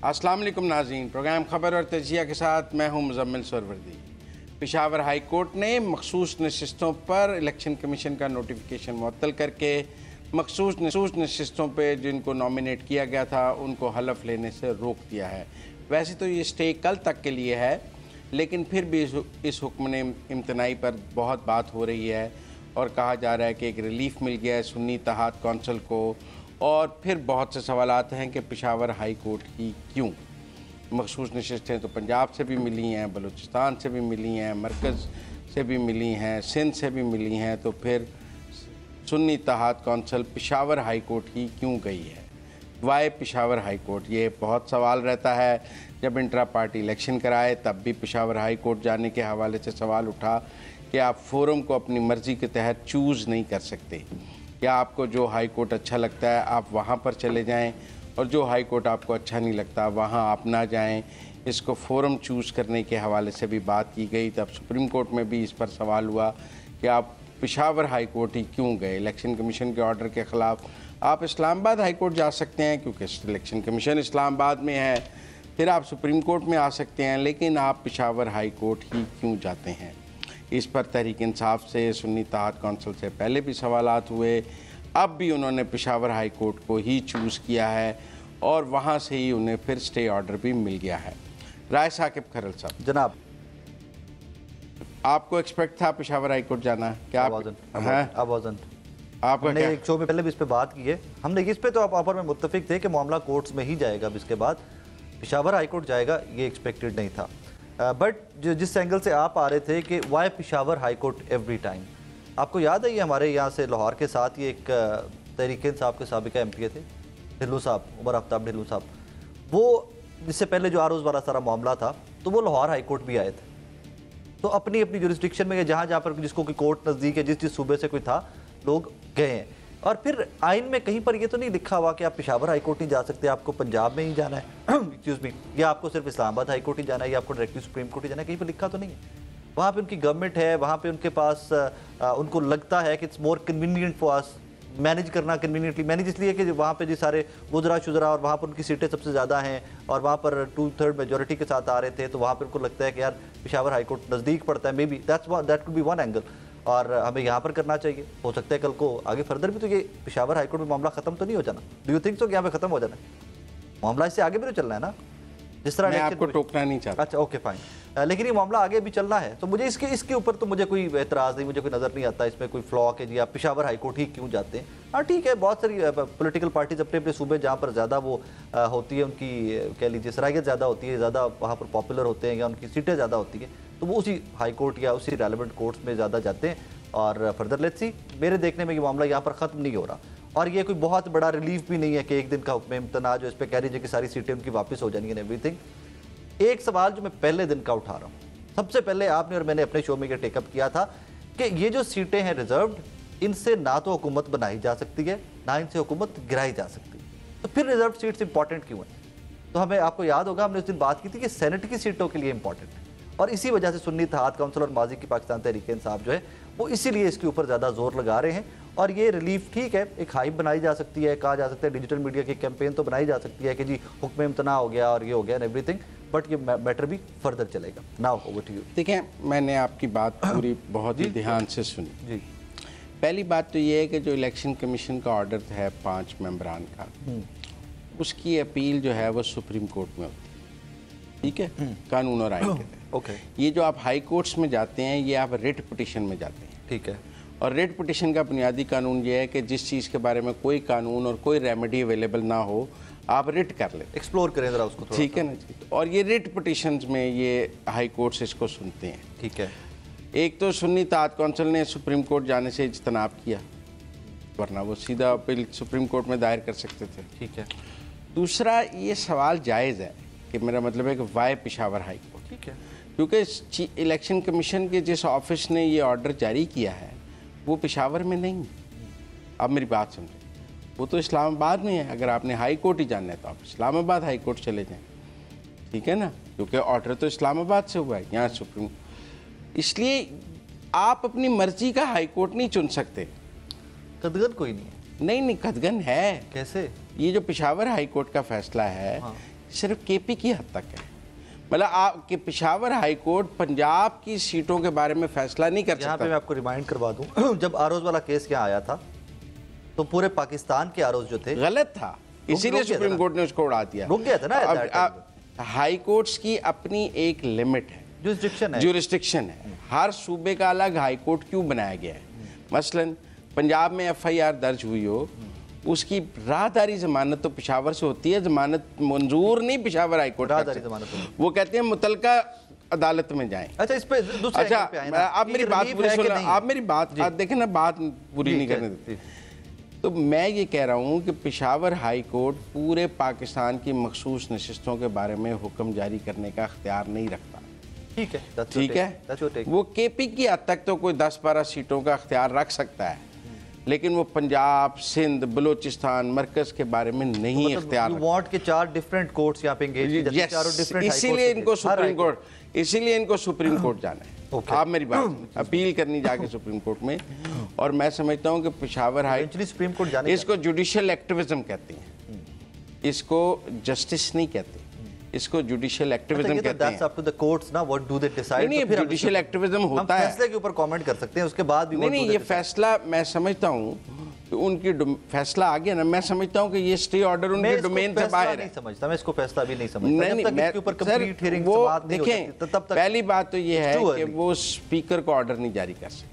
अस्सलाम वालेकुम नाज़रीन, प्रोग्राम खबर और तजिया के साथ मैं हूं मुज़म्मिल सरवर्दी। पेशावर हाई कोर्ट ने मखसूस नशिस्तों पर इलेक्शन कमीशन का नोटिफिकेशन मुअत्तल करके मखसूस नशिस्तों पर जिनको नॉमिनेट किया गया था उनको हलफ लेने से रोक दिया है। वैसे तो ये स्टे कल तक के लिए है, लेकिन फिर भी इस हुक्म ने इम्तनाई पर बहुत बात हो रही है और कहा जा रहा है कि एक रिलीफ मिल गया है सुन्नी इत्तेहाद कौंसिल को। और फिर बहुत से सवालात हैं कि पेशावर हाई कोर्ट की क्यों। मखसूस नशिस्तें तो पंजाब से भी मिली हैं, बलूचिस्तान से भी मिली हैं, मरकज़ से भी मिली हैं, सिंध से भी मिली हैं, तो फिर Sunni Ittehad council Peshawar high court ही क्यों गई है? Why Peshawar high court? ये बहुत सवाल रहता है। जब इंट्रा पार्टी इलेक्शन कराए तब भी पेशावर हाई कोर्ट जाने के हवाले से सवाल उठा कि आप फोरम को अपनी मर्ज़ी के तहत चूज़ नहीं कर सकते, या आपको जो हाई कोर्ट अच्छा लगता है आप वहाँ पर चले जाएं और जो हाई कोर्ट आपको अच्छा नहीं लगता वहाँ आप ना जाएं। इसको फोरम चूज़ करने के हवाले से भी बात की गई। तब सुप्रीम कोर्ट में भी इस पर सवाल हुआ कि आप पेशावर हाई कोर्ट ही क्यों गए। इलेक्शन कमीशन के ऑर्डर के ख़िलाफ़ आप इस्लामाबाद हाई कोर्ट जा सकते हैं क्योंकि इलेक्शन कमीशन इस्लामाबाद में है, फिर आप सुप्रीम कोर्ट में आ सकते हैं, लेकिन आप पेशावर हाई कोर्ट ही क्यों जाते हैं? इस पर तहरीक इंसाफ से, सुन्नी इत्तेहाद कौंसिल से पहले भी सवालात हुए। अब भी उन्होंने पेशावर हाई कोर्ट को ही चूज़ किया है और वहाँ से ही उन्हें फिर स्टे ऑर्डर भी मिल गया है। राय साकिब खरल साहब जनाब, आपको एक्सपेक्ट था पेशावर हाई कोर्ट जाना? क्या आपने एक शो में पहले भी इस पे बात की है, हमने इस पे तो आपस में मुत्तफिक थे कि मामला कोर्ट्स में ही जाएगा, अब इसके बाद पेशावर हाई कोर्ट जाएगा ये एक्सपेक्टेड नहीं था। बट जिस एंगल से आप आ रहे थे कि why Peshawar high court every time, आपको याद है ये हमारे यहाँ से लाहौर के साथ ये एक तहरीक इंसाफ के साबिका एमपी थे ढिल्लू साहब, उमर आफ्ताब ढिल्लू साहब, वो जिससे पहले जो आरोज़ वाला सारा मामला था तो वो लाहौर हाई कोर्ट भी आए थे। तो अपनी अपनी जुरिस्डिक्शन में जहाँ पर जिसको कोई कोर्ट नज़दीक है, जिस सूबे से कोई था, लोग गए हैं। और फिर आइन में कहीं पर ये तो नहीं लिखा हुआ कि आप पेशावर हाई कोर्ट नहीं जा सकते, आपको पंजाब में ही जाना है एक्सक्यूज़ मी, या आपको सिर्फ इस्लामाबाद हाई कोर्ट ही जाना है, या आपको डायरेक्टली सुप्रीम कोर्ट ही जाना है, कहीं पर लिखा तो नहीं है। वहाँ पे उनकी गवर्नमेंट है, वहाँ पे उनके पास उनको लगता है कि it's more convenient for us manage करना, कन्वीनियंटली मैनेज इसलिए कि वहाँ पे जी सारे वुज़रा शुज़रा और वहाँ पर उनकी सीटें सबसे ज़्यादा हैं और वहाँ पर 2/3 मेजोरिटी के साथ आ रहे थे, तो वहाँ पर उनको लगता है कि यार पेशावर हाई कोर्ट नज़दीक पड़ता है, may be that could be one angle, और हमें यहाँ पर करना चाहिए। हो सकता है कल को आगे फर्दर भी तो ये पेशावर हाई कोर्ट में मामला ख़त्म तो नहीं हो जाना। डू यू थिंक सो कि यहाँ पे ख़त्म हो जाना है मामला? इससे आगे भी तो चलना है ना, जिस तरह मैं आपको टोकना नहीं चाहता। अच्छा ओके फाइन, लेकिन ये मामला आगे भी चलना है, तो मुझे इसके ऊपर तो मुझे कोई एतराज़ नहीं, मुझे कोई नज़र नहीं आता इसमें कोई फ्लॉ के जी आप पेशावर हाई कोर्ट ही क्यों जाते हैं। हाँ ठीक है, बहुत सारी पॉलिटिकल पार्टीज अपने अपने सूबे जहाँ पर ज़्यादा वो होती है, उनकी कह लीजिए सराहियत ज़्यादा होती है, ज़्यादा वहाँ पर पॉपुलर होते हैं या उनकी सीटें ज़्यादा होती हैं, तो वो उसी हाई कोर्ट या उसी रेलेवेंट कोर्ट्स में ज़्यादा जाते हैं। और फर्दर लेट्स सी, मेरे देखने में ये मामला यहाँ पर ख़त्म नहीं हो रहा, और ये कोई बहुत बड़ा रिलीफ भी नहीं है कि एक दिन का हुक्म इम्तना जो इस पर कह लीजिए कि सारी सीटें उनकी वापस हो जानी है एवरीथिंग। एक सवाल जो मैं पहले दिन का उठा रहा हूँ, सबसे पहले आपने और मैंने अपने शो में ये टेकअप किया था कि ये जो सीटें हैं रिजर्व्ड, इनसे ना तो हुकूमत बनाई जा सकती है ना इनसे हुकूमत गिराई जा सकती है, तो फिर रिजर्व सीट्स इंपॉर्टेंट क्यों हैं? तो हमें आपको याद होगा हमने उस दिन बात की थी कि सेनेट की सीटों के लिए इंपॉर्टेंट है, और इसी वजह से सुन्नी इत्तेहाद कौंसिल और माजी की पाकिस्तान तहरीक इंसाफ जो है वो इसीलिए इसके ऊपर ज़्यादा जोर लगा रहे हैं। और ये रिलीफ ठीक है, एक हाइप बनाई जा सकती है, कहा जा सकता है डिजिटल मीडिया की कैंपेन तो बनाई जा सकती है कि जी हुक्म इम्तना हो गया और ये हो गया एंड एवरीथिंग, बट ये मैटर भी फर्दर चलेगा। Now over to you. देखें, मैंने आपकी बात पूरी बहुत ही ध्यान से सुनी जी। पहली बात तो ये है कि जो इलेक्शन कमीशन का ऑर्डर है 5 मेंबरान का, उसकी अपील जो है वो सुप्रीम कोर्ट में होती है, ठीक है, कानून और आइन के तहत। ओके, ये जो आप हाई कोर्ट्स में जाते हैं ये आप रिट पिटिशन में जाते हैं, ठीक है, और रिट पिटिशन का बुनियादी कानून ये है कि जिस चीज़ के बारे में कोई कानून और कोई रेमेडी अवेलेबल ना हो आप रिट कर लेते, एक्सप्लोर करें ज़रा उसको, ठीक है ना जी। और ये रिट पिटिशंस में ये हाई कोर्ट्स इसको सुनते हैं, ठीक है। एक तो सुन्नी इत्तेहाद कौंसिल ने सुप्रीम कोर्ट जाने से इज्तनाब किया, वरना वो सीधा अपील सुप्रीम कोर्ट में दायर कर सकते थे, ठीक है। दूसरा, ये सवाल जायज़ है कि मेरा मतलब है कि वाई पेशावर हाई कोर्ट, ठीक है, क्योंकि इलेक्शन कमीशन के जिस ऑफिस ने ये ऑर्डर जारी किया है वो पेशावर में नहीं। अब मेरी बात समझें, वो तो इस्लामाबाद में है। अगर आपने हाई कोर्ट ही जाना है तो आप इस्लामाबाद हाई कोर्ट चले जाएं, ठीक है ना, क्योंकि ऑर्डर तो इस्लामाबाद से हुआ है, यहाँ सुप्रीम। इसलिए आप अपनी मर्जी का हाई कोर्ट नहीं चुन सकते। कदगन कोई नहीं है। नहीं, कदगन है। कैसे? ये जो पेशावर हाई कोर्ट का फैसला है, हाँ। सिर्फ केपी की हद तक है। मतलब आपके पेशावर हाई कोर्ट पंजाब की सीटों के बारे में फैसला नहीं कर यहाँ सकता। पे मैं आपको रिमाइंड करवा दूं, जब आरोज वाला केस यहाँ आया था तो पूरे पाकिस्तान के आरोज जो थे गलत था, इसीलिए सुप्रीम कोर्ट ने उसको उड़ा दिया, रुक गया था ना। हाई कोर्ट्स की अपनी एक लिमिट है, जुरिस्डिक्शन है। हर सूबे का अलग हाई कोर्ट क्यों बनाया गया है? मसलन पंजाब में FIR दर्ज हुई हो, उसकी राहदारी जमानत तो पेशावर से होती है, जमानत मंजूर नहीं पेशावर हाई कोर्ट। वो कहते हैं मुतलका अदालत में जाएं। अच्छा, इस पे अच्छा आप मेरी बात पूरी सुनो, आप मेरी बात देखें ना, बात पूरी नहीं करने देते। तो मैं ये कह रहा हूँ कि पेशावर हाई कोर्ट पूरे पाकिस्तान की मखसूस नशिस्तों के बारे में हुक्म जारी करने का अख्तियार नहीं रखता। ठीक है, वो केपी की हद तक तो कोई 10-12 सीटों का अख्तियार रख सकता है, लेकिन वो पंजाब, सिंध, बलूचिस्तान, मरकज के बारे में नहीं अख्तियार। के 4 डिफरेंट कोर्ट्स यहाँ पे एंगेज, इसीलिए इनको सुप्रीम कोर्ट जाना है। आप मेरी बात अपील करनी जाके सुप्रीम कोर्ट में। और मैं समझता हूँ कि पेशावर हाई सुप्रीम कोर्ट जाने, इसको जुडिशियल एक्टिविज्म कहते हैं, इसको जस्टिस नहीं कहते, इसको जुडिशियल एक्टिविज्म कहते हैं। अप टू द कोर्ट्स ना, व्हाट डू दे डिसाइड। नहीं, जुडिशियल एक्टिविज्म होता है, फैसले के ऊपर कमेंट कर सकते हैं, उसके बाद भी नहीं, ये फैसला मैं समझता हूँ कि उनकी फैसला आ गया ना, मैं समझता हूँ कि ये स्टे ऑर्डर उनके डोमेन से बाहर है। समझता मैं इसको फैसला भी नहीं समझता। नहीं, इसके ऊपर कंप्लीट हियरिंग से बात नहीं होती तब तक। पहली बात तो ये है कि वो स्पीकर को ऑर्डर नहीं जारी कर सकते,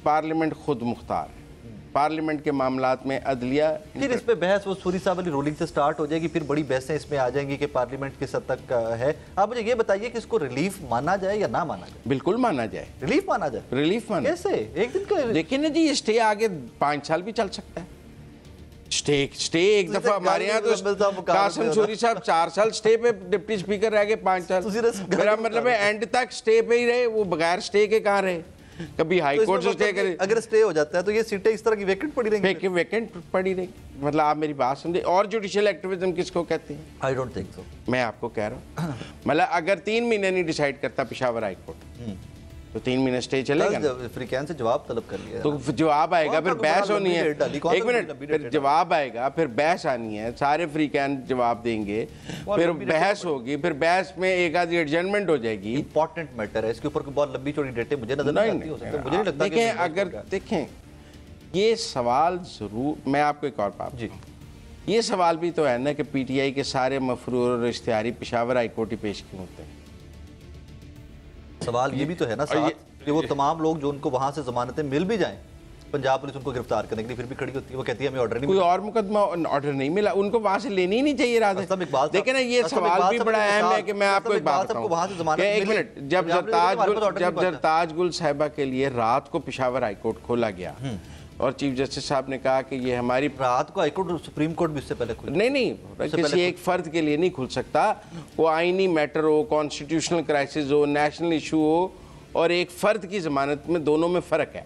पार्लियामेंट खुद मुख्तार है। पार्लियामेंट के मामलात में अदलिया, फिर इस पे बहस वो सूरी साहब वाली रूलिंग से स्टार्ट हो जाएगी, फिर बड़ी बहसें इसमें आ जाएंगी कि पार्लियामेंट किस हद तक है। आप मुझे ये बताइए कि इसको रिलीफ माना जाए या ना माना जाए? बिल्कुल माना जाए। रिलीफ माना जाए? रिलीफ माना कैसे? एक दिन का देखिए ना जी, स्टे आगे 5 साल भी चल सकता है। स्टे एक दफा हमारे यहाँ तो कासिम सूरी साहब 4 साल स्टे पे डिप्टी स्पीकर रह गए, 5 साल। मेरा मतलब है एंड तक स्टे पे ही रहे, वो बगैर स्टे के कहाँ रहे? कभी हाई कोर्ट से स्टे करे, अगर स्टे हो जाता है तो ये सीटें इस तरह की वेकेंट पड़ी रहेंगी। वेकेंट पड़ी रहेंगी, मतलब आप मेरी बात समझे। और जुडिशियल एक्टिविज्म किसको कहते हैं? I don't think so. मैं आपको कह रहा हूँ, मतलब अगर 3 महीने नहीं डिसाइड करता पेशावर हाई कोर्ट तो 3 महीने स्टे चलेगा। अफ्रीकन से जवाब तलब कर लिया तो जवाब आएगा, फिर बहस होनी है। एक मिनट, फिर जवाब आएगा, फिर बहस आनी है, सारे अफ्रीकन जवाब देंगे, फिर बहस होगी, फिर बहस में एक आधी एडजमेंट हो जाएगी। इंपॉर्टेंट मैटर है, इसके ऊपर बहुत लंबी चौड़ी डेटें मुझे नजर नहीं आती हो सकती, मुझे नहीं लगता। देखें, अगर देखें ये सवाल जरूर, मैं आपको एक और बात जी, ये सवाल भी तो है ना कि PTI के सारे मफरूर और इश्तिहारी पेशावर हाई कोर्ट ही पेश क्यों होते हैं? सवाल ये भी तो है ना साथ कि वो तमाम लोग जो उनको वहां से जमानतें मिल भी जाएं, पंजाब पुलिस उनको गिरफ्तार करने के लिए फिर भी खड़ी होती है। वो कहती है हमें ऑर्डर नहीं कोई और मुकदमा ऑर्डर नहीं मिला, उनको वहां से लेनी ही नहीं चाहिए। राधा देखिए ना, ये सवाल भी बड़ा अहम है कि मैं आपको एक बात बताऊं। एक मिनट, जब जरताज गुल साहिबा के लिए रात को पेशावर हाई कोर्ट खोला गया और चीफ जस्टिस साहब ने कहा कि ये हमारी, रात को हाई कोर्ट सुप्रीम कोर्ट भी इससे पहले खुला नहीं, किसी एक फर्द के लिए नहीं खुल सकता। वो आईनी मैटर हो, कॉन्स्टिट्यूशनल क्राइसिस हो, नेशनल इशू हो, और एक फर्द की जमानत में दोनों में फर्क है।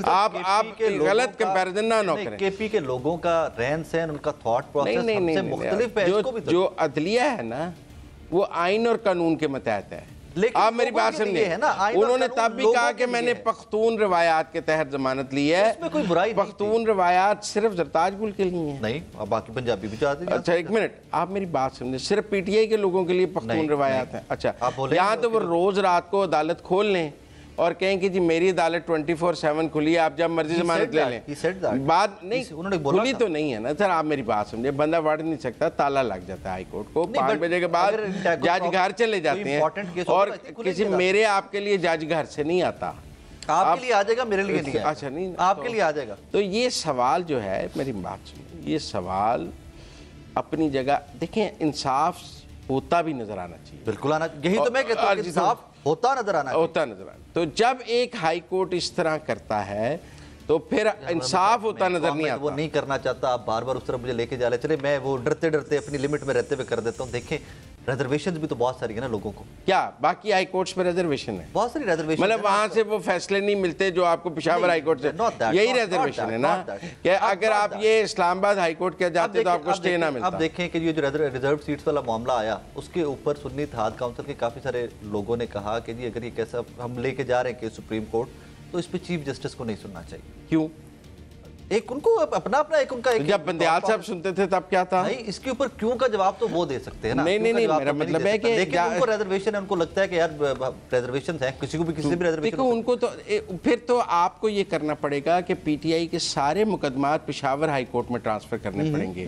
आप गलत कंपैरिजन ना करें। केपी के लोगों का रहन सहन, उनका थॉट प्रोसेस हमसे मुख्तलिफ है। जो अदलिया है ना, वो आइन और कानून के मतहत है। आप मेरी बात समझे, उन्होंने तब भी कहा कि मैंने पख्तून रिवायात के तहत जमानत ली है। इसमें कोई बुराई नहीं। पख्तून रिवायात सिर्फ जरताज गुल के लिए है नहीं, अब बाकी पंजाबी भी चाहते हैं। अच्छा एक मिनट, आप मेरी बात समझे, सिर्फ PTI के लोगों के लिए पख्तून रिवायात है। अच्छा, यहाँ तो वो रोज रात को अदालत खोल लें और कहें कि जी मेरी अदालत 24/7 खुली है, आप जब मर्जी जमानत ले लें। बात नहीं, उन्होंने खुली तो नहीं है ना सर। आप मेरी बात समझे, बंदा बढ़ नहीं सकता, ताला लग जाता है हाई कोर्ट को। 5 बजे के बाद जज घर चले जाते हैं, और किसी मेरे आपके लिए जज घर से नहीं आता। आपके लिए आ जाएगा, मेरे लिए नहीं। अच्छा नहीं, आपके लिए आ जाएगा। तो ये सवाल जो है, मेरी बात सुनिए, ये सवाल अपनी जगह, देखें इंसाफ होता भी नजर आना चाहिए। बिल्कुल आना, यही तो मैं कहता हूं, इंसाफ होता नजर आना तो जब एक हाई कोर्ट इस तरह करता है तो फिर इंसाफ होता नजर नहीं आता। वो नहीं करना चाहता, आप बार बार उस तरफ मुझे लेके जा रहे। चले, मैं वो डरते डरते अपनी लिमिट में रहते हुए कर देता हूँ। देखें, रिजर्वेशन भी तो बहुत सारी है ना लोगों को। क्या बाकी हाई कोर्ट्स में रिजर्वेशन है? बहुत सारी रिजर्वेशन, मतलब वहां से वो फैसले नहीं मिलते जो आपको पेशावर हाई कोर्ट से, यही रिजर्वेशन है ना। कि अगर आप ये इस्लामाबाद हाई कोर्ट के जाते तो आपको स्टे ना मिलता। आप देखें कि ये जो रिजर्व सीट्स वाला मामला आया, उसके ऊपर सुन्नी इत्तेहाद काउंसिल के काफी सारे लोगों ने कहा कि जी अगर ये कैसा हम लेके जा रहे हैं कि सुप्रीम कोर्ट, तो इस पे चीफ जस्टिस को नहीं सुनना चाहिए। क्यों? एक उनको अपना अपना एक उनका तो जब बंदियाल साहब सुनते थे तब क्या था? भाई इसके ऊपर क्यों का जवाब तो वो दे सकते हैं ना। नहीं, मेरा मतलब है कि लेकिन उनको रिजर्वेशन है, उनको लगता है कि यार रिजर्वेशन है, किसी को भी किसी भी रिजर्वेशन। देखो उनको तो फिर तो आपको ये करना पड़ेगा कि पीटीआई के सारे मुकदमात पेशावर हाई कोर्ट में ट्रांसफर करने पड़ेंगे।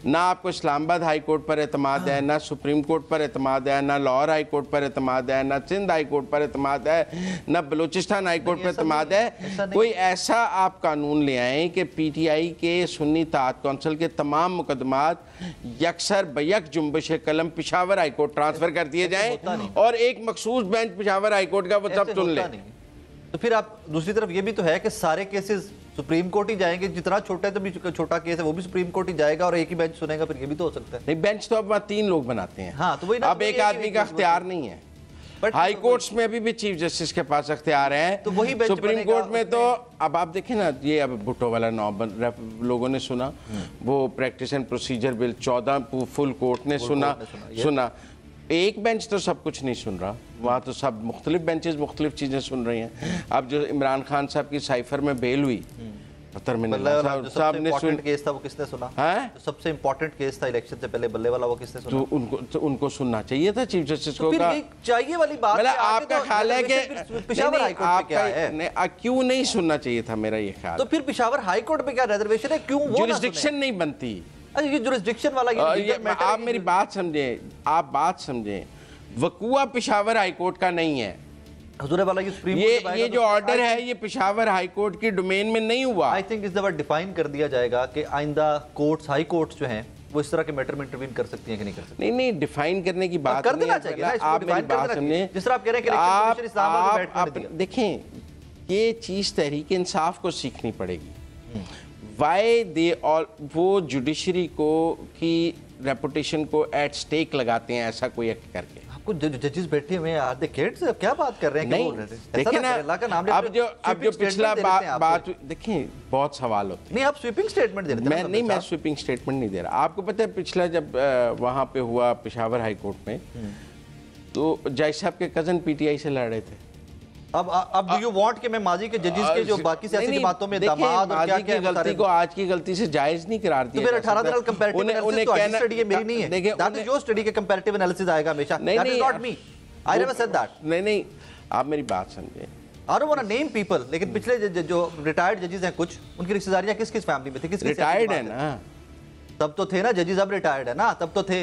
ना आपको इस्लामाबाद हाई कोर्ट पर एतमाद है, ना सुप्रीम कोर्ट पर एतमाद है, ना लाहौर हाई कोर्ट पर एतमाद है, ना सिंध हाई कोर्ट पर एतमाद है, ना बलूचिस्तान हाई कोर्ट पर एतमाद है। कोई ऐसा आप कानून ले आए कि पीटीआई के सुन्नी ताअत कौंसिल के तमाम मुकदमात यकसर बैक जुम्बिश कलम पेशावर हाई कोर्ट ट्रांसफर कर दिए जाएं और एक मखसूस बेंच पेशावर हाई कोर्ट का वो सब चुन ले। तो फिर आप दूसरी तरफ ये भी तो है कि सारे केसेस सुप्रीम कोर्ट ही जाएंगे, जितना छोटा है तो भी छोटा केस है वो भी सुप्रीम कोर्ट ही जाएगा और एक ही बेंच सुनेगा, फिर ये भी तो हो सकता है। नहीं, बेंच तो अब वहाँ 3 लोग बनाते हैं। हाँ, तो वही अब एक आदमी का अख्तियार नहीं है। हाई कोर्ट्स में अभी भी चीफ जस्टिस के पास अख्तियार है, तो वही सुप्रीम कोर्ट में तो अब आप देखें ना, ये अब भुट्टो वाला लोगों ने सुना, वो practice and procedure bill 14 full court ने सुना। एक बेंच तो सब कुछ नहीं सुन रहा, वहाँ तो सब मुख्तलिफ बेंचेस मुख्तलिफ चीज़ें सुन रही हैं। अब जो इमरान खान साहब की साइफर में बेल हुई, साहब ने सुन केस था वो किसने सुना है? तो सबसे इंपॉर्टेंट केस था इलेक्शन से पहले बल्ले वाला, वो किसने सुना? तो उनको सुनना चाहिए था चीफ जस्टिस को। चाहिए वाली बात मतलब आपका ख्याल है कि पेशावर हाई कोर्ट पे क्या है, क्यों नहीं सुनना चाहिए था? मेरा ये ख्याल तो फिर पेशावर हाई कोर्ट पे क्या रिजर्वेशन है, क्यों वो जुरिस्डिक्शन नहीं बनती? ये जुरिस्डिक्शन वाला आप मेरी बात समझें, आप बात समझें, वकूआ पेशावर हाई कोर्ट का नहीं है। वाला ये जो ऑर्डर है ये पेशावर हाई कोर्ट की डोमेन में नहीं हुआ। आई थिंक इस दफा डिफाइन कर दिया जाएगा कि आइंदा कोर्ट्स हाई कोर्ट्स जो हैं वो इस तरह के मैटर में इंटरवीन कर सकती हैं कि नहीं कर सकती? नहीं, डिफाइन करने की बात कर देना चाहिए। आप मेरी बात समझें, जिस तरह आप कह रहे हैं कि आप देखें, ये चीज तहरीक इंसाफ को सीखनी पड़ेगी। वाई दे और वो जुडिशरी को की रेपुटेशन को एट स्टेक लगाते हैं ऐसा कोई एक्ट करके। आपको जजेस बैठे हुए हैं, आर दे किड्स, क्या बात कर रहे हैं? नहीं, देखिए ना, अब जो पिछला बात देखें, बहुत सवाल होते हैं। नहीं, आप स्वीपिंग स्टेटमेंट दे रहे हैं। मैं स्वीपिंग स्टेटमेंट नहीं दे रहा। आपको पता है पिछला जब वहाँ पे हुआ पेशावर हाई कोर्ट में, तो जज साहब के कजन पीटीआई से लड़ रहे थे। अब डू यू वांट कि मैं माजी के जजेस के जो बाकी सियासी जमातों में दामाद और क्या क्या गलती को आज की गलती से जायज नहीं करार दिया। तो फिर 18 साल कंपैरेटिव एनालिसिस तो आज स्टडी है, मेरी नहीं है। दैट इज योर स्टडी के कंपैरेटिव एनालिसिस आएगा हमेशा। That is not me, I never said that. नहीं, आप मेरी बात समझें। I don't want to name people, लेकिन पिछले जो रिटायर्ड जजेस हैं कुछ, उनकी रिश्तेदारियां किस किस फैमिली में थी? किस रिटायर्ड है ना, तब तो थे ना जजेस, अब रिटायर्ड है ना, तब तो थे।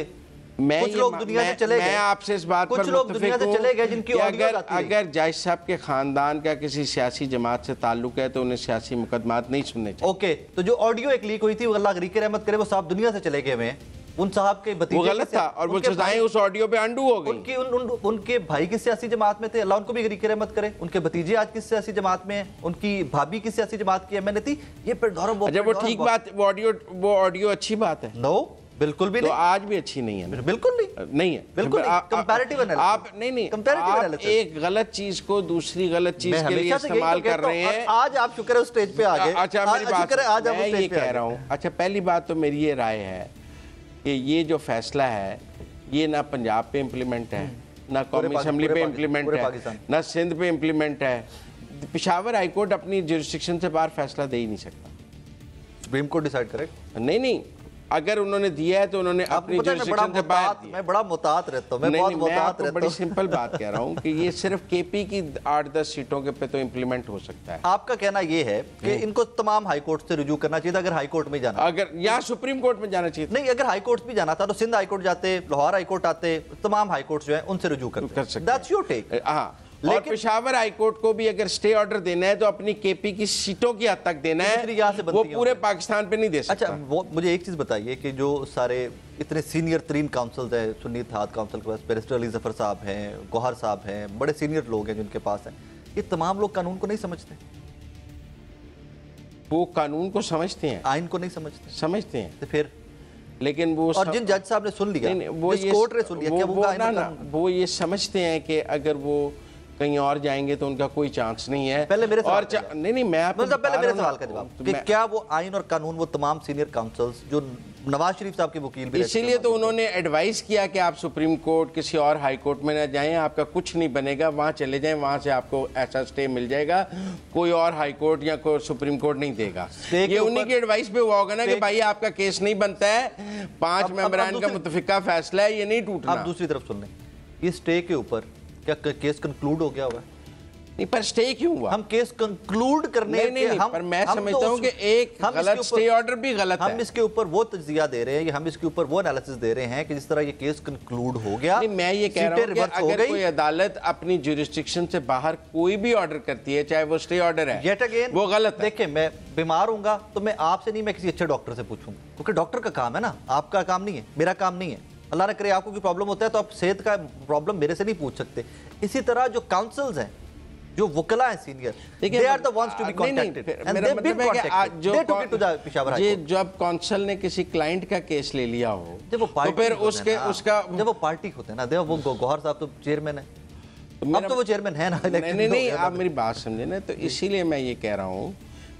कुछ लोग दुनिया से चले गए। मैं आपसे इस बात पर कुछ लोग दुनिया से चले गए जिनकी अगर जज साहब के खानदान का किसी सियासी जमात से ताल्लुक है तो उन्हें सियासी मुकदमात नहीं सुनने चाहिए। ओके, तो जो ऑडियो एक लीक हुई थी, वो अल्लाह गरीके रहमत करे, वो साहब दुनिया से चले गए हैं। उन साहब के भतीजे, वो गलत था और वो सजाएं उस ऑडियो पे अंडू हो गई। उनके भाई किस सियासी जमात में थे, अल्लाह उनको भी गरीके रहमत करे। उनके भतीजे आज किस सियासी जमात में हैं, उनकी भाभी किस सियासी जमात की एमएनए थी, ये प्लेटफॉर्म। अच्छा, वो ठीक बात, वो ऑडियो अच्छी बात है? नो, बिल्कुल भी नहीं। तो आज भी अच्छी नहीं है। बिल्कुल नहीं है, बिल्कुल कंपैरेटिव एनालिसिस। आप कंपैरेटिव एनालिसिस, एक गलत चीज को दूसरी गलत चीज के लिए इस्तेमाल कर रहे हैं। आज आप शुक्र है उस स्टेज पे आ गए। अच्छा, मेरी बात मैं ये कह रहा हूँ। अच्छा, पहली बात तो मेरी ये राय है कि ये जो फैसला है ये ना पंजाब पे इम्प्लीमेंट है, ना कौमी असम्बली पे इम्प्लीमेंट है, ना सिंध पे इम्प्लीमेंट है। पेशावर हाई कोर्ट अपनी जुरिस्डिक्शन से बाहर फैसला दे ही नहीं सकता। सुप्रीम कोर्ट डिसाइड करे? नहीं, अगर उन्होंने दिया है तो उन्होंने अपनी जुरिस्डिक्शन से बाहर दिया। मैं बड़ा मुतात रहता हूं, मैं बहुत मुतात रहता हूं। बड़ी सिंपल बात कह रहा हूं कि ये सिर्फ केपी की 8-10 सीटों के पे तो इंप्लीमेंट हो सकता है। आपका कहना ये है कि इनको तमाम हाई कोर्ट से रुजू करना चाहिए था, अगर हाई कोर्ट में जाना, अगर या सुप्रीम कोर्ट में जाना चाहिए। नहीं, अगर हाई कोर्ट भी जाना था तो सिंध हाई कोर्ट जाते, लाहौर हाई कोर्ट आते, तमाम हाई कोर्ट जो है उनसे रुजू कर सकते। That's your take. हाँ, और पेशावर हाई कोर्ट को भी अगर स्टे ऑर्डर देना है तो अपनी केपी की सीटों की हद तक देना है, वो पूरे पाकिस्तान पे नहीं दे सकता। अच्छा, वो मुझे एक चीज बताइए कि जो सारे इतने सीनियर तरीन काउंसिल्स हैं, सुन्नी इत्तेहाद काउंसिल के पास बैरिस्टर अली जफर साहब हैं, गौहर साहब हैं, बड़े सीनियर लोग हैं जिनके पास हैं, ये तमाम लोग कानून को नहीं समझते। वो कानून को समझते हैं, आइन को नहीं समझते हैं। तो फिर लेकिन वो और जिन जज साहब ने सुन लिया, वो ये कोर्ट ने सुन लिया, क्या वो ये समझते हैं कि अगर वो कहीं और जाएंगे तो उनका कोई चांस नहीं है। पहले मेरे और नहीं, मैं आपको पहले मेरे सवाल का जवाब कि क्या वो आइन और कानून, वो तमाम सीनियर काउंसिल्स जो नवाज शरीफ साहब के वकील भी, इसीलिए तो उन्होंने एडवाइस किया कि आप सुप्रीम कोर्ट किसी और हाई कोर्ट में ना जाएं, आपका कुछ नहीं बनेगा, वहां चले जाएं, वहां से आपको ऐसा स्टे मिल जाएगा, कोई और हाई कोर्ट या कोई सुप्रीम कोर्ट नहीं देगा। ये उन्हीं की एडवाइस पे हुआ होगा ना कि भाई आपका केस नहीं बनता है, 5 मेंबरान का मुतफिका फैसला है, ये नहीं टूटना। आप दूसरी तरफ सुन लें, ये स्टे के ऊपर क्या केस कंक्लूड हो गया हुआ है? नहीं, पर स्टे क्यों हुआ? हम केस कंक्लूड करने नहीं, पर मैं समझता हूं कि एक गलत स्टे ऑर्डर भी गलत है। हम इसके ऊपर वो तज्जिया दे रहे हैं, हम इसके ऊपर वो एनालिसिस दे रे हैं कि जिस तरह ये केस कंक्लूड हो गया। नहीं, मैं ये कह रहा हूं कि अगर कोई अदालत अपनी ज्यूरिस्डिक्शन से बाहर कोई भी ऑर्डर करती है, चाहे वो स्टे ऑर्डर है, येट अगेन वो गलत है। देखिए, मैं बीमार हूंगा तो मैं आपसे नहीं, मैं किसी अच्छे डॉक्टर से पूछूंगा, क्योंकि डॉक्टर का काम है ना, आपका काम नहीं है, मेरा काम नहीं है। अल्लाह न करे आपको कोई प्रॉब्लम होता है तो आप सेहत का प्रॉब्लम मेरे से नहीं पूछ सकते। इसी तरह जो काउंसिल्स हैं, जो वकला है senior, they are the ones to be contacted and they've been contacted. They took it to the Peshawar High Court. जब काउंसिल ने किसी क्लाइंट का केस ले लिया हो, जब वो तो फिर उसका जब वो पार्टी होते हैं ना, देखो वो गौहर साहब तो चेयरमैन है, अब तो वो चेयरमैन है ना। नहीं, आप मेरी बात समझे ना, तो इसीलिए मैं ये कह रहा हूँ,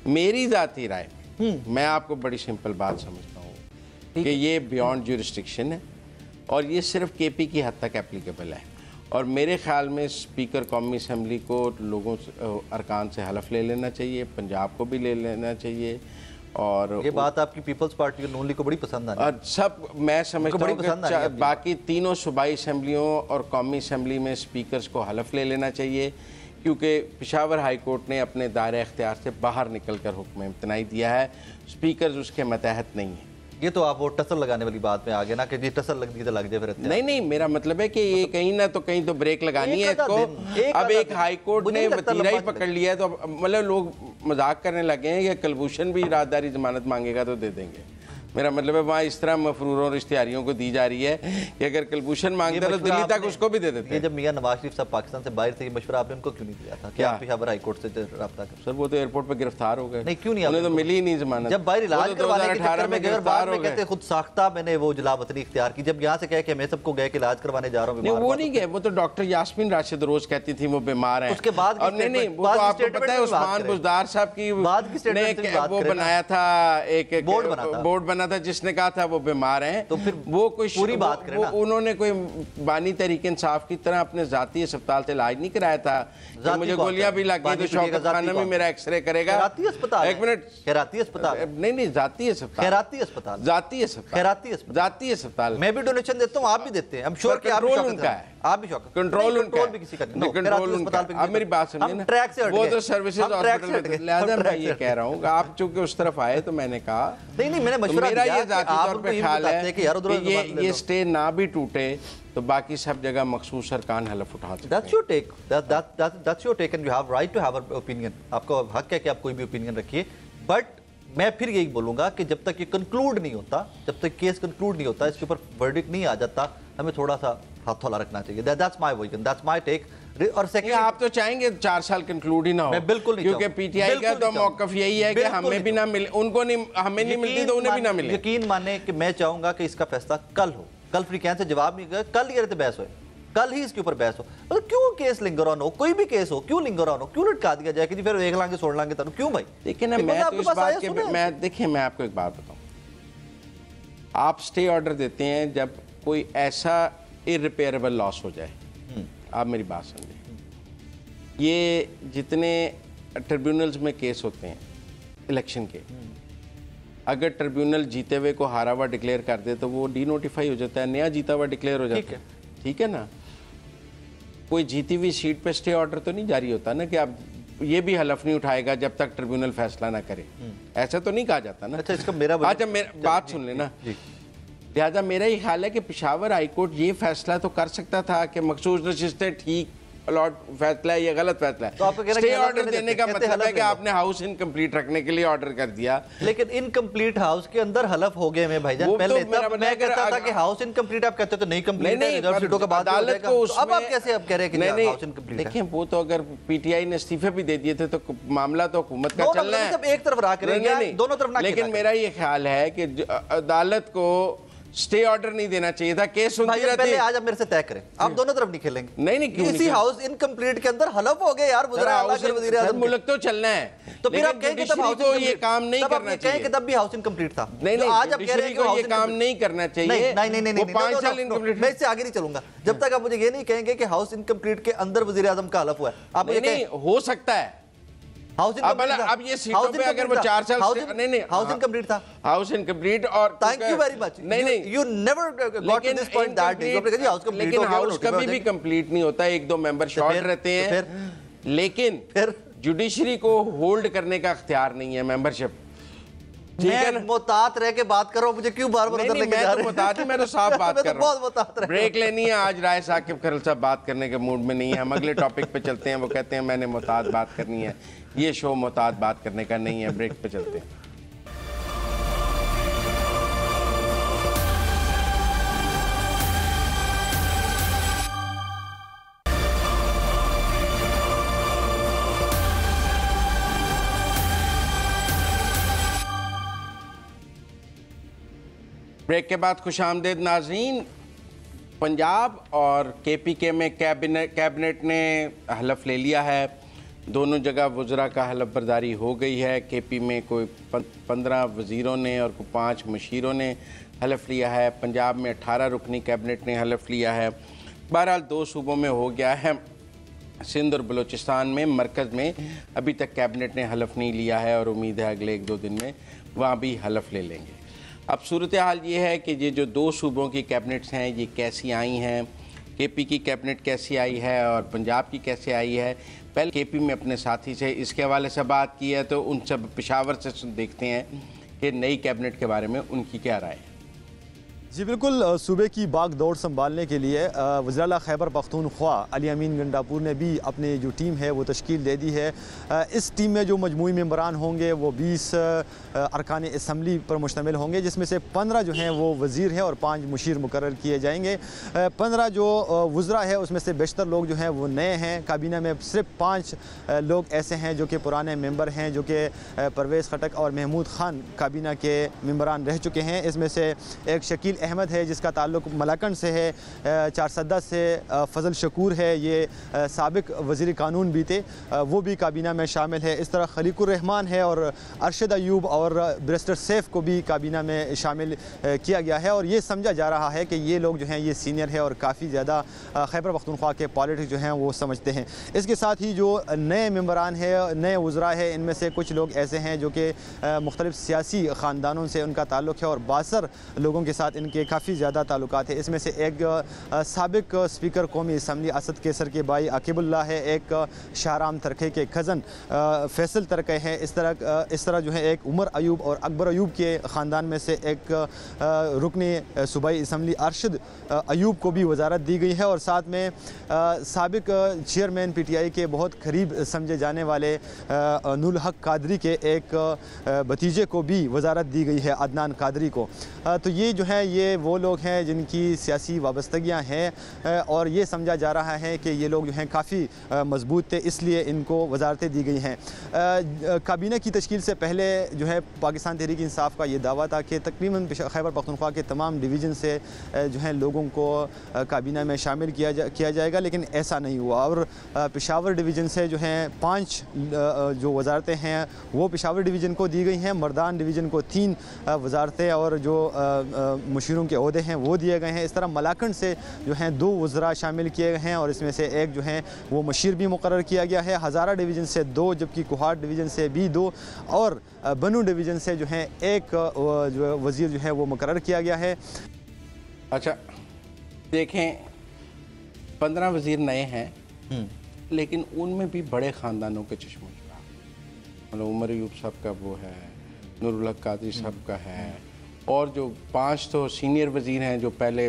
मेरी जाती राय, मैं आपको बड़ी सिंपल बात समझता हूँ कि ये बियॉन्ड ज्यूरिस्डिक्शन है और ये सिर्फ केपी की हद तक एप्लीकेबल है। और मेरे ख्याल में स्पीकर कौमी असम्बली को लोगों से, अरकान से हलफ ले लेना चाहिए, पंजाब को भी ले लेना चाहिए। और ये बात आपकी पीपल्स पार्टी और नून लीग को बड़ी पसंद आई और सब मैं समझता हूँ कि बाकी तीनों सूबाई असम्बलियों और कौमी असम्बली में स्पीकर्स को हलफ ले लेना चाहिए, क्योंकि पेशावर हाई कोर्ट ने अपने दायरे इख्तियार से बाहर निकल कर हुक्म इम्तनाई दिया है, स्पीकर्स उसके मतहत नहीं है। ये तो आप वो टसल लगाने वाली बात में आ गए ना कि जी टसल लग दी तो लग जाए फिर। नहीं, मेरा मतलब है कि ये कहीं ना तो कहीं तो ब्रेक लगानी है इसको। अब एक हाई कोर्ट ने वतीरा ही पकड़ लिया है, तो मतलब लोग मजाक करने लगे हैं कि कुलभूषण भी राहदारी जमानत मांगेगा तो दे देंगे। मेरा मतलब है वहाँ इस तरह मफरूरों और इश्तिहारियों को दी जा रही है कि अगर कुलभूषण मांगता है तो दिल्ली तक उसको भी दे देते हैं। ये जब मियां नवाज शरीफ साहब पाकिस्तान से बाहर थे, ये मशवरा आपने उनको क्यों नहीं दिया था कि आप पेशावर हाई कोर्ट से रब्ता करें? सर वो तो एयरपोर्ट पर गिरफ्तार हो गए। नहीं, क्यों नहीं, उन्हें तो मिली ही नहीं जमानत। जब बाहर इलाज करवाने के चक्कर में गए, बाद में कहते खुद साख्ता मैंने वो जलावतनी इख्तियार की, जब यहाँ से कह के मैं सबको गए कि इलाज करवाने जा रहा हूँ। नहीं, वो नहीं गए, वो तो डॉक्टर यास्मीन राशिद रोज कहती थी वो बीमार है। उसके बाद नहीं, वो तो आपको पता है उस्मान बुज़दार साहब की वो बनाया था, एक बोर्ड बना था जिसने कहा था वो बीमार हैं, तो फिर वो कोई पूरी बात करें ना। उन्होंने कोई बानी तहरीक इंसाफ की तरह अपने जाती अस्पताल से इलाज नहीं कराया था कि मुझे गोलियां भी लग गई तो शौकत खाना में मेरा एक्सरे करेगा। एक मिनट, खैराती अस्पताल नहीं, जाती अस्पताल, खैराती अस्पताल, जाती अस्पताल, खैराती अस्पताल, जाती अस्पताल। मैं भी डोनेशन देता हूँ, आप भी देते हैं, हम श्योर कि आप भी उनका है, आप भी शौक कंट्रोल उनका भी किसी का नहीं, कंट्रोल उनका। अब मेरी बात समझिए ना, ट्रैक से वो तो सर्विसेज हॉस्पिटल, लिहाजा मैं ये कह रहा हूँ आप चूंकि उस तरफ आए तो मैंने कहा नहीं, मैंने मशवरा दिया, मेरा ये जाती तौर पे ख्याल है कि ये स्टे ना भी टूटे तो बाकी सब जगह मखसूस अरकान हलफ उठा सकते हैं। That's your take. That's your take and you have right to have an opinion. आपको हक है कि आप कोई भी ओपिनियन रखिए, बट मैं फिर यही बोलूंगा कि जब तक ये कंक्लूड नहीं होता, जब तक केस कंक्लूड नहीं होता, इसके ऊपर वर्डिक्ट नहीं आ जाता, हमें थोड़ा सा हाथ थोला रखना चाहिए। That's my vision, that's my take. और सेकंड, आप तो चाहेंगे 4 साल कंक्लूड ही ना हो? मैं बिल्कुल नहीं, क्योंकि पीटीआई का तो मौकफ यही है कि हमें भी ना मिले, उनको नहीं, हमें नहीं मिलती तो उन्हें भी ना मिले। यकीन माने कि मैं चाहूंगा कि इसका फैसला कल हो, कल फ्री कैन से जवाब नहीं गया, कल ये बहस हो, कल ही इसके ऊपर बहस हो। मतलब क्यों केस लिंगर ऑन हो, कोई भी केस हो, क्यों लिंगर ऑन हो, क्यों लटका दिया जाए कि जी फिर देख लांगे छोड़ लांगे तनु, क्यों भाई? देखिए ना, मैं तो इस बात के मैं आपको एक बात बताऊं, आप स्टे ऑर्डर देते हैं जब कोई ऐसा इरिपेयरेबल लॉस हो जाए। आप मेरी बात समझें, ये जितने ट्रिब्यूनल्स में केस होते हैं इलेक्शन के, अगर ट्रिब्यूनल जीते हुए को हारा हुआ डिक्लेयर कर दे तो वो डी नोटिफाई हो जाता है, नया जीता हुआ डिक्लेयर हो जाता है। ठीक है ना, कोई जीती हुई सीट पे स्टे ऑर्डर तो नहीं जारी होता ना कि आप ये भी हलफ नहीं उठाएगा जब तक ट्रिब्यूनल फैसला ना करे, ऐसा तो नहीं कहा जाता ना। अच्छा, इसका मेरा बात सुन लेना, लिहाजा मेरा ये ख्याल है कि पेशावर हाई कोर्ट ये फैसला तो कर सकता था कि मखसूस नशिस्तें ठीक अलॉट फैसला है, ये गलत फैसला है। तो स्टे ऑर्डर देने का मतलब है कि आपने हाउस इनकम्प्लीट रखने के लिए ऑर्डर कर दिया, लेकिन इनकम्प्लीट हाउस के अंदर हलफ हो गए मैं भाईजान पहले, तब मैं कहता था कि हाउस इनकम्प्लीट, आप कहते तो नहीं कंप्लीट है, रिजर्व सीटों का बात अदालत को अब आप कैसे अब कह रहे हैं कि हाउस इनकम्प्लीट है? देखिए, वो तो अगर पीटीआई ने इस्तीफे भी दे दिए थे तो मामला तो हुकूमत का चलना है, एक तरफ रहा करेंगे, दोनों तरफ ना। लेकिन मेरा ये ख्याल है कि अदालत को स्टे ऑर्डर नहीं देना चाहिए था, केस सुनती रहती। पहले आज आप मेरे से तय करें, आप दोनों तरफ नहीं खेलेंगे। नहीं क्यों इसी हाउस इनकम्प्लीट के अंदर हलफ हो गए यार, मुल्क तो चलना है। तो फिर आप कहेंगे तब हाउस ये काम नहीं करना चाहिए, कि तब भी हाउस इनकम्प्लीट था। नहीं आज आप कह रहे हैं कि ये काम नहीं करना चाहिए। नहीं 5 साल इनकम्प्लीट, मैं इससे आगे नहीं चलूंगा जब तक आप मुझे ये नहीं कहेंगे कि हाउस इनकम्प्लीट के अंदर वजीर आजम का हलफ हुआ है। आप नहीं हो सकता है अब ये सीटों पे अगर वो 4 साल नहीं हाउस इनकम्प्लीट था, हाउस इनकम्प्लीट। और थैंक यू वेरी मच। नहीं you never got to this point that day. House complete, लेकिन हाउस कभी भी कंप्लीट नहीं होता, 1-2 मेंबर शॉर्ट रहते हैं, लेकिन फिर जुडिशरी को होल्ड करने का इख्तियार नहीं है मेंबरशिप। ठीक है ना, मोहतात रह के बात करो, मुझे क्यों बार-बार उधर लेके जा रहे हैं? मैं तो साफ बात कर रहा हूं। ब्रेक लेनी है आज, राय साकिब खरल साहब बात करने के मूड में नहीं है, हम अगले टॉपिक पे चलते हैं। वो कहते हैं मैंने मोहतात बात करनी है, ये शो मोहतात बात करने का नहीं है। ब्रेक पे चलते हैं। ब्रेक के बाद खुशामदीद नाज़रीन। पंजाब और KPK में कैबिनेट ने हलफ ले लिया है। दोनों जगह वज़रा का हलफ बर्दारी हो गई है। KP में कोई 15 वज़ीरों ने और कोई 5 मशीरों ने हलफ लिया है। पंजाब में 18 रुकनी कैबिनेट ने हलफ लिया है। बहरहाल 2 सूबों में हो गया है, सिंध और बलूचिस्तान में। मरकज़ में अभी तक कैबिनेट ने हलफ नहीं लिया है और उम्मीद है अगले 1-2 दिन में वहाँ भी हलफ ले लेंगे। अब सूरत हाल ये है कि ये जो 2 सूबों की कैबिनेट्स हैं ये कैसी आई हैं, KP की कैबिनेट कैसी आई है और पंजाब की कैसे आई है। पहले KP में अपने साथी से इसके हवाले से बात की है, तो उनसे पेशावर से देखते हैं कि नई कैबिनेट के बारे में उनकी क्या राय है। जी बिल्कुल, सूबे की बाग दौड़ संभालने के लिए वज़ीर खैबर पख्तूनख्वा अली अमीन गंडापुर ने भी अपनी जो टीम है वो तश्कील दे दी है। इस टीम में जो मजमूई मेंबरान होंगे वो 20 अरकान असम्बली पर मुश्तमिल होंगे, जिसमें से 15 जो हैं वो वज़ीर हैं और 5 मुशीर मुकर्रर किए जाएंगे। 15 जो वज़रा है उसमें से बेशतर लोग जो हैं वो नए हैं। काबीना में सिर्फ 5 लोग ऐसे हैं जो कि पुराने मेंबर हैं, जो कि परवेज़ खटक और महमूद खान काबीना के मेंबरान रह चुके हैं। इसमें से एक शकील अहमद है जिसका ताल्लुक मलाकंड से है, 4 सद्दा से फजल शकूर है, ये साबिक वज़ीर कानून भी थे, वो भी काबीना में शामिल है। इस तरह खलीकुर रहमान है और अरशद अयूब और बैरिस्टर सैफ को भी काबीना में शामिल किया गया है। और ये समझा जा रहा है कि ये लोग जो हैं ये सीनियर है और काफ़ी ज़्यादा खैबर पख्तूनख्वा के पॉलिटिक्स जो हैं वो समझते हैं। इसके साथ ही जो नए मेंबरान है, नए वज़रा है, इनमें से कुछ लोग ऐसे हैं जो कि मुख्तलिफ़ सियासी ख़ानदानों से उनका ताल्लुक़ है और 62 लोगों के साथ इनके काफ़ी ज़्यादा ताल्लुकात है। इसमें से एक साबिक स्पीकर कौमी असम्बली असद केसर के भाई आकिबुल्ला है, एक शाहराम तरखे के कज़न फैसल तरके हैं। इस तरह जो है एक उमर अयूब और अकबर अयूब के ख़ानदान में से एक रुकनी सूबाई असम्बली अरशद अयूब को भी वजारत दी गई है। और साथ में साबिक चेयरमैन PTI के बहुत करीब समझे जाने वाले नुल हक कादरी के एक भतीजे को भी वजारत दी गई है, अदनान कादरी को। तो ये जो है ये वो लोग हैं जिनकी सियासी वाबस्तगियाँ हैं और ये समझा जा रहा है कि ये लोग जो हैं काफ़ी मजबूत थे, इसलिए इनको वजारतें दी गई हैं। काबीना की तश्कील से पहले जो है पाकिस्तान तहरीक इंसाफ का ये दावा था कि तकरीबन खैबर पख्तूनख्वा के तमाम डिवीज़न से जो है लोगों को काबीना में शामिल किया जाएगा, लेकिन ऐसा नहीं हुआ। और पेशावर डिवीज़न से जो हैं 5 जो वजारतें हैं वो पेशावर डिवीज़न को दी गई हैं, मर्दान डिवीज़न को 3 वजारतें और जो मुशीरों के ओहदे हैं वो दिए गए हैं। इस तरह मलाकंड से जो हैं 2 वज़रा शामिल किए गए हैं और इसमें से एक जो है वो मुशीर भी मुकर्रर किया गया है। हज़ारा डिवीज़न से 2, जबकि कोहाट डिवीज़न से भी 2 और बनू डिवीज़न से जो है एक जो वज़ीर जो है वो मुकर्रर किया गया है। अच्छा देखें, 15 वज़ीर नए हैं, लेकिन उनमें भी बड़े ख़ानदानों के चश्मो मतलब उमर अयूब साहब का वो है, नूरुल हक कादरी साहब का है, और जो 5 तो सीनियर वज़ीर हैं जो पहले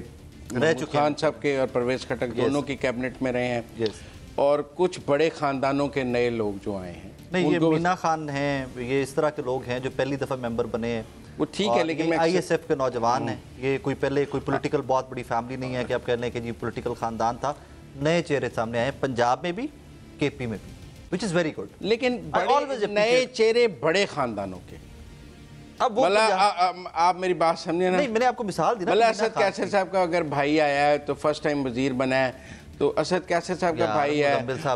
रह चुके खान साहब के और परवेज़ खटक दोनों की कैबिनेट में रहे हैं, और कुछ बड़े ख़ानदानों के नए लोग जो आए हैं। नहीं, ये मीना खान हैं, ये इस तरह के लोग हैं जो पहली दफ़ा मेंबर बने हैं, वो ठीक है, लेकिन ISF के नौजवान हैं। ये कोई पहले कोई पॉलिटिकल बहुत बड़ी फैमिली नहीं है कि आप कह लें कि जी पॉलिटिकल ख़ानदान था। नए चेहरे सामने आए, पंजाब में भी, KP में भी, विच इज़ वेरी गुड। लेकिन नए चेहरे बड़े ख़ानदानों के, अब वो मतलब आप मेरी बात समझे ना, नहीं मैंने आपको मिसाल दी ना, मतलब असद कैसर साहब का अगर भाई आया है तो फर्स्ट टाइम वजीर बना है, तो असद कैसर साहब का भाई है,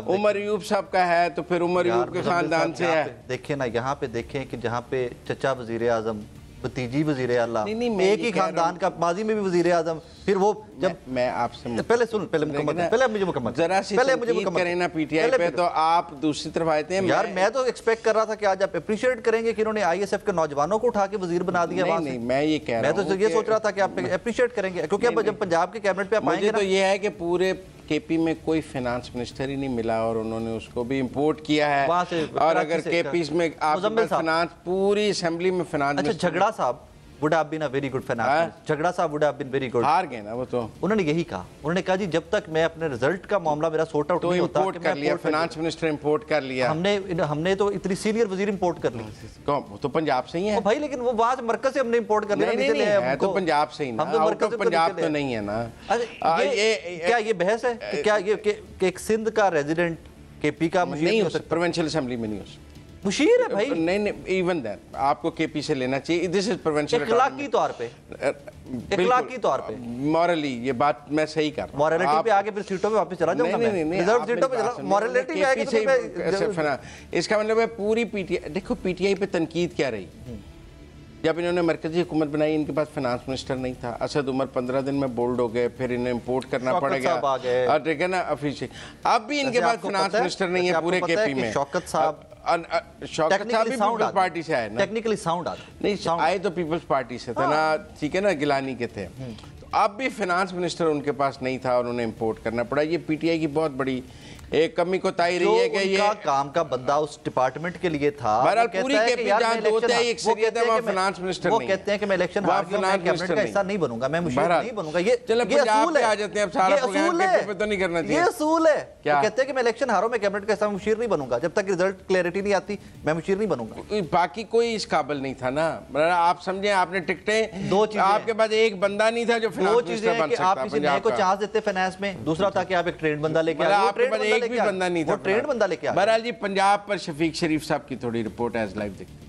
उमर यूब साहब का है, तो फिर उमर यूब के खानदान से है। देखें ना, यहाँ पे देखें कि जहाँ पे चचा वजीर आजम, भतीजी वजीर आला, एक ही खानदान का, माजी में भी वजीर आजम, फिर वो जब मैं आपसे पहले सुन, पहले मुझे मुकम्मल जरा सी पहले मुझे करें ना पीटीआई पे, तो आप दूसरी तरफ आए थे। यार मैं तो एक्सपेक्ट कर रहा था कि आज आप अप्रिशिएट करेंगे कि इन्होंने आईएसएफ के नौजवानों को उठा के वजीर बना दिया। नहीं, मैं ये कह रहा हूं, मैं तो ये सोच रहा था कि आप अप्रिशिएट करेंगे, क्योंकि अब जब पंजाब के कैबिनेट पे आप आएंगे तो ये है कि पूरे केपी में कोई फाइनेंस मिनिस्टर ही नहीं मिला और उन्होंने उसको भी इंपोर्ट किया है। और अगर केपी में आप फाइनेंस पूरी असेंबली में फाइनेंस, अच्छा झगड़ा साहब would have been a very good finance, झगड़ा साहब would have been very good, हार गए ना वो, तो उन्होंने यही कहा, उन्होंने कहा जी जब तक मैं अपने रिजल्ट का मामला मेरा सॉर्ट आउट नहीं होता, इंपोर्ट कर लिया, फाइनेंस मिनिस्टर इंपोर्ट कर लिया, हमने तो इतनी सीनियर वजीर इंपोर्ट कर ली। वो तो पंजाब से ही है भाई, लेकिन वो वहां से मरकज से हमने इंपोर्ट कर लिया। नहीं, तो पंजाब से ही ना, आउट ऑफ पंजाब तो नहीं है ना। क्या ये बहस है कि क्या ये एक सिंध का रेजिडेंट केपी का नहीं हो सकता, प्रोविंशियल असेंबली में नहीं हो सकता, मुशीर है भाई। नहीं, इवन दैट आपको केपी से लेना चाहिए। दिस इज प्रोविंशियल, इखलाकी तौर पे, इखलाकी तौर पे, मॉरली ये बात मैं सही कर रहा हूं। मॉरलिटी पे आगे फिर सीटों पे वापस चला जाऊंगा मैं, रिजर्व सीटों पे चला, मॉरलिटी पे आगे तो इसका मतलब है पूरी पीटीआई, देखो पीटीआई पे तनकीद क्या रही, जब इन्होंने मरकजी हुकूमत बनाई इनके पास फाइनेंस मिनिस्टर नहीं था, असद उमर 15 दिन में बोल्ड हो गए, फिर इन्हें इंपोर्ट करना पड़ गया, और ठीक है ना ऑफिशियल, अब भी इनके पास फाइनेंस मिनिस्टर नहीं है पूरे केपी में। शौकत साहब भी पीपल्स पार्टी से आए ना, टेक्निकली साउंड नहीं आए तो पीपल्स पार्टी से थे ना, ठीक है ना, गिलानी के थे, तो अब भी फाइनेंस मिनिस्टर उनके पास नहीं था और उन्हें इंपोर्ट करना पड़ा। ये पीटीआई की बहुत बड़ी एक कमी को ताई रही है कि ये काम का बंदा उस डिपार्टमेंट के लिए था, बहरहाल पूरी केपी जान होता है, एक शरीयत है, वहाँ फाइनेंस मिनिस्टर नहीं, वो कहते हैं कि मैं इलेक्शन हार गया, मैं कैबिनेट का हिस्सा नहीं बनूंगा, मैं मुशीर नहीं बनूंगा। ये पंजाब पे आ जाते हैं, अब सारा प्रोग्राम केपी पे तो नहीं करना चाहिए, ये असूल है। क्या कहते हैं कि मैं इलेक्शन हारो, मैं कैबिनेट का हिस्सा मुशीर नहीं बनूंगा, जब तक रिजल्ट क्लैरिटी नहीं आती मैं मुशीर नहीं बनूंगा। बाकी कोई इस काबिल नहीं था ना, आप समझे, आपने टिकटें, दो चीजें, आपके पास एक बंदा नहीं था जो फाइनेंस मिनिस्टर बन सकता, आप किसी नए को चांस देते फाइनेंस में, दूसरा था कि आप एक ट्रेंड बंदा लेके आए, आपके पास एक भी बंदा नहीं था, ट्रेंड बंदा लेके आए। बहरहाल जी पंजाब पर शफीक शरीफ साहब की थोड़ी रिपोर्ट एज लाइव देखते हैं।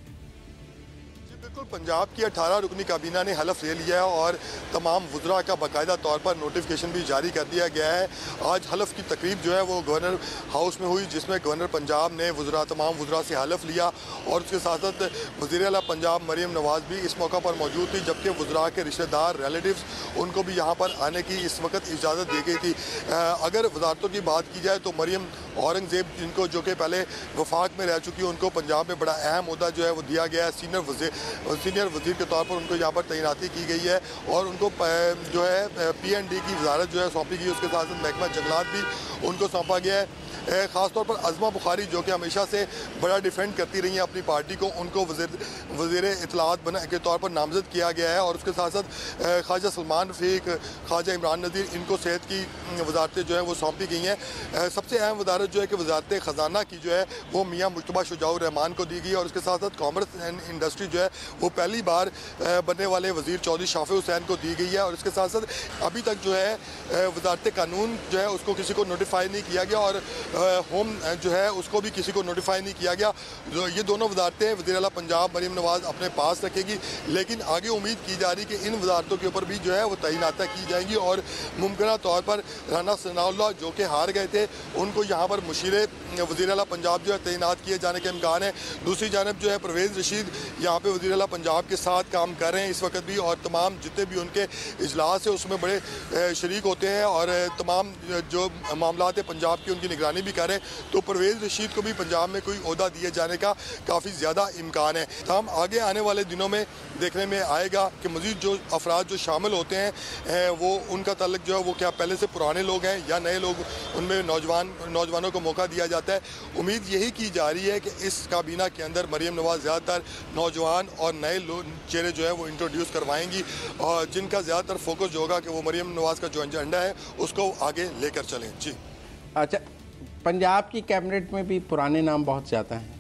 पंजाब की 18 रुकनी काबीना ने हलफ ले लिया है और तमाम वुज़रा का बाकायदा तौर पर नोटिफिकेशन भी जारी कर दिया गया है। आज हलफ की तकरीब जो है वो गवर्नर हाउस में हुई, जिसमें गवर्नर पंजाब ने तमाम वुज़रा से हलफ लिया और उसके साथ साथ वज़ीर आला पंजाब मरीम नवाज़ भी इस मौका पर मौजूद थी, जबकि वुज़रा के रिश्तेदार रिलेटिव्स उनको भी यहाँ पर आने की इस वक्त इजाज़त दी गई थी। अगर वजारतों की बात की जाए तो मरीम औरंगज़ेब, जिनको जो कि पहले वफाक में रह चुकी है, उनको पंजाब में बड़ा अहम ओहदा जो है वो दिया गया है, सीनियर वज़ीर के तौर पर उनको यहाँ पर तैनाती की गई है और उनको जो है PND की वजारत जो है सौंपी गई। उसके साथ साथ महकमा जंगलात भी उनको सौंपा गया है। ख़ासतौर पर अज़मा बुखारी जो कि हमेशा से बड़ा डिफेंड करती रही हैं अपनी पार्टी को, उनको वज़ीर इत्तलात के तौर पर नामज़द किया गया है और उसके साथ साथ ख्वाजा सलमान रफ़ीक, ख्वाजा इमरान नज़ीर, इनको सेहत की वजारतें जो है वो सौंपी गई हैं। सबसे अहम वजारत जो है कि वजारत ख़जाना की जो है वो मियाँ मुश्तबा शुजाउर रहमान को दी गई और उसके साथ साथ कॉमर्स एंड इंडस्ट्री जो है वो पहली बार बनने वाले वज़ीर चौधरी शाफे हुसैन को दी गई है और इसके साथ साथ अभी तक जो है वजारत कानून जो है उसको किसी को नोटिफाई नहीं किया गया और होम जो है उसको भी किसी को नोटिफाई नहीं किया गया। ये दोनों वजारतें वज़ीर आला पंजाब मरीम नवाज़ अपने पास रखेगी, लेकिन आगे उम्मीद की जा रही कि इन वजारतों के ऊपर भी जो है वो तैनातियाँ की जाएंगी और मुमकिन तौर पर राना सनाउल्लाह जो कि हार गए थे उनको यहाँ पर मुशीर वज़ीर आला पंजाब जो है तैनात किए जाने के इम्कान है। दूसरी जानब जो है परवेज़ रशीद यहाँ पर वज़ीर आला पंजाब के साथ काम कर रहे हैं इस वक्त भी और तमाम जितने भी उनके इजलास है उसमें बड़े शरीक होते हैं और तमाम जो मामला है पंजाब की उनकी निगरानी भी कर रहे हैं। तो परवेज़ रशीद को भी पंजाब में कोई ओहदा दिए जाने का काफ़ी ज़्यादा इम्कान है। हम आगे आने वाले दिनों में देखने में आएगा कि मज़ीद जो अफराद जो शामिल होते हैं वो उनका ताल्लुक जो है वो क्या पहले से पुराने लोग हैं या नए लोग, उनमें नौजवानों को मौका दिया जाता है। उम्मीद यही की जा रही है कि इस काबीना के अंदर मरीम नवाज़ ज़्यादातर नौजवान और नए चेहरे जो है वो इंट्रोड्यूस करवाएंगी और जिनका ज़्यादातर फोकस जो होगा कि वो मरीम नवाज़ का जो एजेंडा है उसको आगे लेकर चलें। जी अच्छा, पंजाब की कैबिनेट में भी पुराने नाम बहुत ज़्यादा हैं।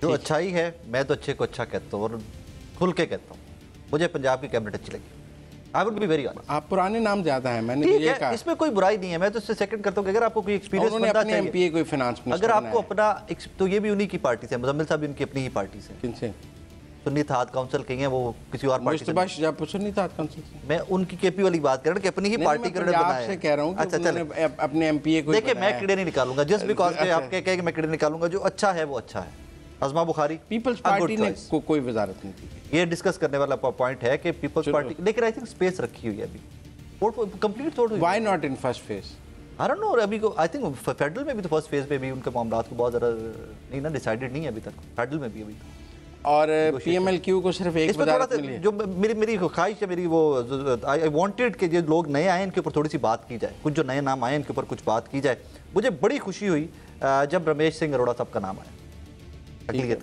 जो अच्छाई है, मैं तो अच्छे को अच्छा कहता हूँ और खुल के कहता हूँ, मुझे पंजाब की कैबिनेट अच्छी लगी। I would be very honest. आप पुराने नाम ज़्यादा हैं, मैंने ये कहा, इसमें कोई बुराई नहीं है। मैं तो इससे सेकंड करता हूँ कि अगर आपको कोई एक्सपीरियंस बंदा चाहिए, एमपीए कोई फाइनेंस मिनिस्टर, अगर आपको अपना, तो ये भी उन्हीं की पार्टी से, मुजम्मिल साहब इनकी अपनी ही पार्टी से। किनसे? सुन्नी इत्तेहाद काउंसिल कही है वो किसी और पार्टी मुश्तबा शुजापुर सुन्नी इत्तेहाद काउंसिल से। मैं उनकी केपी वाली बात कर रहा हूँ कि अपनी ही पार्टी के बनाया से कह रहा हूँ। अच्छा चलिए, अपने एमपीए को देखिए मैं कीड़े नहीं निकालूंगा जस्ट बिकॉज आप कह के मैं कीड़े निकालूंगा। जो अच्छा है वो अच्छा है। अज़मा बुखारी पीपल्स पार्टी ने कोई वजारत नहीं दी। ये डिस्कस करने वाला पॉइंट है कि पीपल्स पार्टी, लेकिन आई थिंक स्पेस रखी हुई है अभी वोट कंप्लीट छोड़। Why not in first phase? I don't know. अभी को आई थिंक फेडरल में भी तो फर्स्ट फेज पे भी उनके मामलात को बहुत ज़्यादा नहीं ना डिसाइडेड नहीं है अभी तक। फेडरल में भी अभी और पीएमएलक्यू को सिर्फ एक वजारत मिली है। जो मेरी ख्वाहिश है मेरी वो आई वांटेड कि जो लोग नए आए इनके ऊपर थोड़ी सी बात की जाए। कुछ जो नए नाम आए इनके ऊपर कुछ बात की जाए। मुझे बड़ी खुशी हुई जब रमेश सिंह अरोड़ा साहब का नाम आया।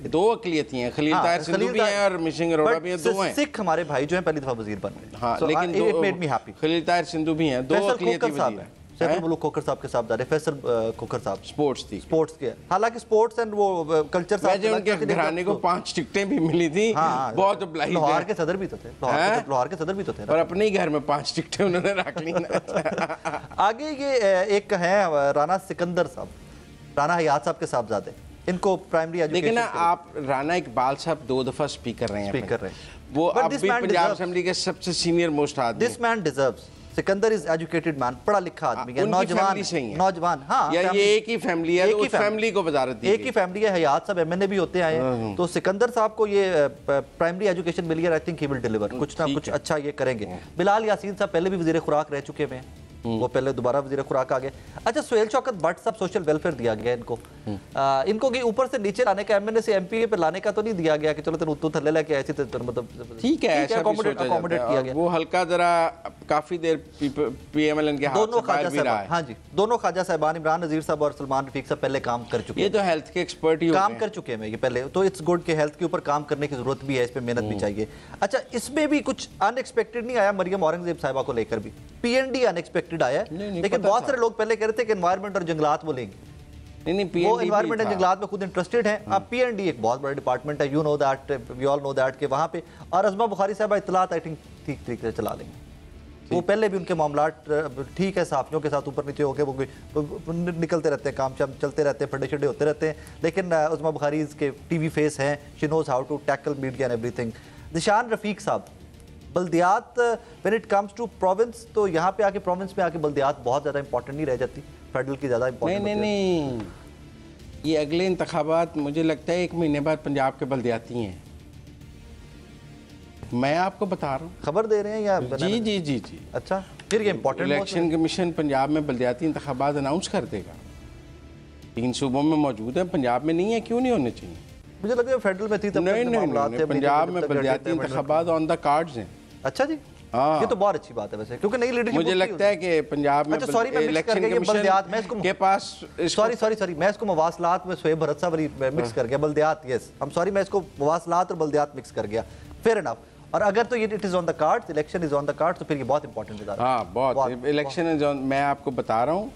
दो अकलियत हैं, खलील ताहिर सिंधु भी हैं और रमेश सिंह अरोड़ा भी हैं, दो हैं। सिख हमारे भाई जो हैं पहली दफा वजीर बन गए। हाँ, लेकिन it made me happy. Khalil Tahir Sindhu भी हैं, दो अकलियती वजीर हैं। सैफुल मुल्क खोखर साहब के साहब फैसल खोखर साहब स्पोर्ट्स के, हालांकि स्पोर्ट्स एंड वो कल्चर साहब उनके घराने को 5 टिकटें भी मिली थी। हाँ, बहुत obliged है। लाहौर के सदर भी तो थे, लाहौर के सदर भी तो थे और अपने ही घर में 5 टिकटें उन्होंने रख ली। आगे ये एक है राना सिकंदर साहब, राना हयात साहब के साहबजादे, इनको प्राइमरी एजुकेशन। देखिए ना आप, राना इकबाल साहब 2 दफा स्पीकर रहे हैं। वो अब भी पंजाब असेंबली के सबसे सीनियर मोस्ट आदमी। This man deserves. Sikandar is educated man, पढ़ा लिखा आदमी है, नौजवान। हाँ, या ये एक ही फैमिली है, उस फैमिली को वजारत दी। एक ही फैमिली है। हयात साहब एमएनए भी होते आए हैं। तो सिकंदर साहब को ये प्राइमरी एजुकेशन मिली है। I think he will deliver, कुछ ना कुछ अच्छा ये करेंगे। बिलाल यासीन साहब पहले भी वजीर खुराक रह चुके हैं, वो पहले दोबारा वजीर खुराक आ गए। अच्छा, सुहेल शौकत भट्ट साहब सोशल वेलफेयर दिया गया इनको। इनको कि ऊपर से नीचे लाने का, एमएनए से एमपीए पे लाने का तो नहीं दिया गया कि चलो तेरे उत्तू थल्ले लेके ऐसी मतलब ठीक है, अकोमोडेट किया गया। वो हल्का जरा काफी देर पीएमएल के हाथ दोनों ख्वाजा साहब, हाँ जी, दोनों ख्वाजा साहबान इमरान नजीर साहब और सलमान रफीक साहब पहले काम कर चुके हैं। ये तो हेल्थ के एक्सपर्ट ही काम कर चुके हैं ये पहले, तो इट्स गुड के हेल्थ के ऊपर काम करने की जरूरत भी है, इस पे मेहनत भी चाहिए। अच्छा, इसमें भी कुछ अनएक्सपेक्टेड नहीं आया मरियम औरंगजेब साहिबा को लेकर भी। पीएनडी अनएक्सपेक्टेड आया, लेकिन बहुत सारे लोग पहले कह रहे थे कि एनवायरमेंट और जंगलात वो लेंगे। वो एनवायरमेंट एंड जंगलात में खुद इंटरेस्टेड हैं। अब पीएनडी एक बहुत बड़ा डिपार्टमेंट है, you know that, we all know that, कि वहाँ पे और अज़मा बुखारी साहब इत्तलात आई थिंक ठीक तरीके से चला लेंगे। वो पहले भी उनके मामलात ठीक है, सहाफ़ियों के साथ ऊपर नीचे होकर वो निकलते रहते हैं, काम चलते रहते हैं, फड्डे शड्डे होते रहते हैं, लेकिन अज़मा बुखारी के टीवी फेस हैं। She knows how to tackle media and everything. Nishan Rafiq साहब, बल्दियात when it comes to province, तो यहाँ पे आके प्रोविंस में आके बल्दियात बहुत ज़्यादा इंपॉर्टेंट नहीं रह जाती, फेडरल की ज़्यादा इंपॉर्टेंट। नहीं, ये अगले इंतखाबात मुझे लगता है 1 महीने बाद पंजाब के बल्दियाती हैं। मैं आपको बता रहा हूँ, खबर दे रहे हैं या? जी जी जी जी। अच्छा, फिर ये इंपॉर्टेंट इलेक्शन कमीशन पंजाब में बल्दियाती इंतखाबात अनाउंस कर देगा। 3 सूबों में मौजूद है, पंजाब में नहीं है, क्यों नहीं होने चाहिए? मुझे लगता है फेडरल में थी तब। नहीं, पंजाब में बल्दियाती इंतखाबात ऑन द कार्ड्स हैं। अच्छा जी, हाँ, ये तो बहुत अच्छी बात है वैसे, क्योंकि नई लीडरशिप मुझे लगता है कि पंजाब में इलेक्शन कमीशन के पास सॉरी मैं इसको मवासलात में शोएब भरत साहब मिक्स कर गया, बल्दियात, यस आई एम सॉरी, मैं इसको मवासलात और बल्दियात मिक्स कर गया। Fair enough. और अगर तो ये it is on the cards, election is on the cards, तो फिर ये बहुत इंपॉर्टेंट है। हाँ, बहुत इलेक्शन इज ऑन। मैं आपको बता रहा हूँ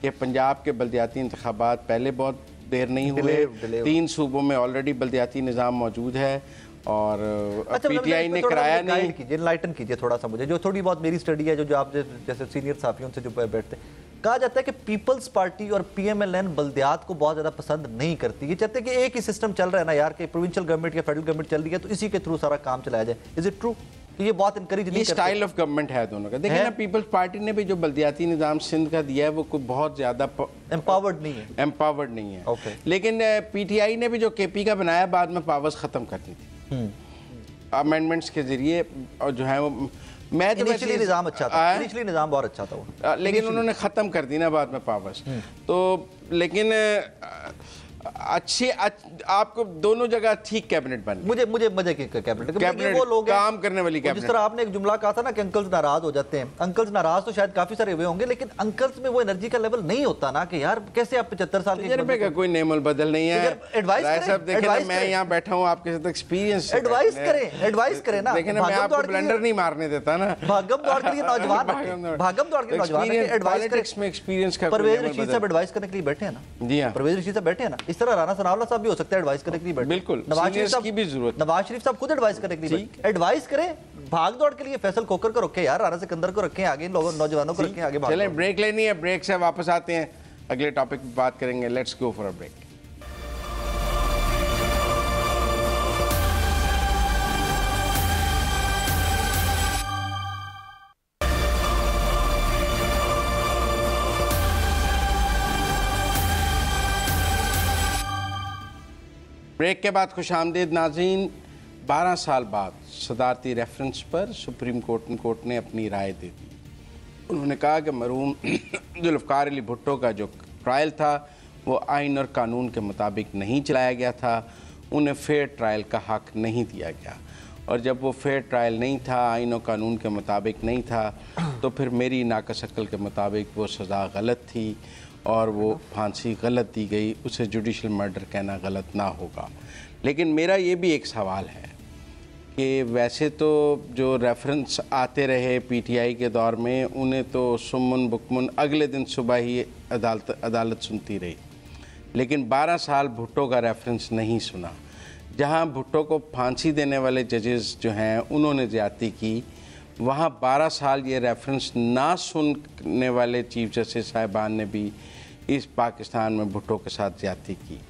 कि पंजाब के बल्दियाती इंतखाबात पहले बहुत देर नहीं हुए। 3 सूबों में ऑलरेडी बल्दियाती निज़ाम मौजूद है और पीटीआई ने कराया नहीं। कीजिए, इनलाइटन कीजिए थोड़ा सा मुझे, जो थोड़ी बहुत मेरी स्टडी है, जो आप जैसे सीनियर साथियों से जो बैठते हैं। कहा जाता है कि पीपल्स पार्टी और पीएमएलएन बल्दियात को बहुत ज्यादा पसंद नहीं करती। ये चाहते हैं कि एक ही सिस्टम चल रहा है ना यार, कि प्रोविंशियल गवर्नमेंट या फेडरल गवर्नमेंट चल रही है तो इसी के थ्रू सारा काम चलाया जाए। Is it true? ये बहुत इनकरेज नहीं करते। स्टाइल ऑफ गवर्नमेंट है दोनों का। देखिए ना, पीपल्स पार्टी ने भी जो बल्दियाती निज़ाम सिंध का दिया है वो कोई बहुत ज्यादा एम्पावर्ड नहीं है। Okay. लेकिन पीटीआई ने भी जो केपी का बनाया बाद में पावर्स खत्म कर दी थी अमेंडमेंट्स के जरिए, और जो है वो मैं तो इनिशियली निज़ाम अच्छा था, इनिशियली निज़ाम बहुत अच्छा था वो, लेकिन उन्होंने ख़त्म कर दी ना बाद में पावर्स। तो लेकिन अच्छी आपको दोनों जगह ठीक कैबिनेट बन। मुझे मजे की कैबिनेट वो लोग काम करने वाली कैबिनेट। जिस तरह आपने एक जुमला कहा था ना कि अंकल्स नाराज हो जाते हैं, अंकल्स नाराज तो शायद काफी सारे हुए होंगे, लेकिन अंकल्स में वो एनर्जी का लेवल नहीं होता ना कि यार कैसे आप 75 साल के कोई नेमल बदल नहीं है। एडवाइस साहब देखें, मैं यहाँ बैठा हूँ आपके साथ एक्सपीरियंस, एडवाइस करें ना। लेकिन मैं आपको ब्लंडर नहीं मारने देता ना। भागम दौड़ के लिए नौजवान एडवाइस में एक्सपीरियंस का। परवेज रशीद साहब एडवाइस करने के लिए बैठे हैं ना। जी हाँ, परवेज रशीद साहब बैठे हैं ना। इस तरह राना सनाउल्लाह साहब भी हो सकता है एडवाइस करने के लिए बैठे। बिल्कुल, नवाज शरीफ साहब की भी जरूरत। नवाज शरीफ साहब खुद एडवाइस करने के लिए एडवाइस करें। भाग दौड़ के लिए फैसल खोकर को रखे यार, राना सिकंदर को रखें आगे, लोगों नौजवानों को रखें आगे। चलें, ब्रेक लेनी है, ब्रेक से वापस आते हैं, अगले टॉपिक पे बात करेंगे। Let's go for a break. Break के बाद खुशामदीद नाज़रीन। 12 साल बाद सदारती रेफरेंस पर सुप्रीम कोर्ट ने अपनी राय दे दी। उन्होंने कहा कि मरहूम जुल्फ़िकार अली भुट्टो का जो ट्रायल था वो आइन और कानून के मुताबिक नहीं चलाया गया था, उन्हें फेयर ट्रायल का हक़ नहीं दिया गया। और जब वो फेयर ट्रायल नहीं था, आइन और कानून के मुताबिक नहीं था, तो फिर मेरी नाक़स अक़ल के मुताबिक वो सज़ा गलत थी और वो फांसी गलत दी गई। उसे जुडिशल मर्डर कहना गलत ना होगा। लेकिन मेरा ये भी एक सवाल है कि वैसे तो जो रेफरेंस आते रहे पीटीआई के दौर में, उन्हें तो सुमन बुकमन अगले दिन सुबह ही अदालत सुनती रही, लेकिन 12 साल भुट्टो का रेफरेंस नहीं सुना। जहां भुट्टो को फांसी देने वाले जजेस जो हैं उन्होंने ज़्यादती की, वहां 12 साल ये रेफरेंस ना सुनने वाले चीफ जस्टिस साहिबान ने भी इस पाकिस्तान में भुट्टो के साथ ज़्यादती की।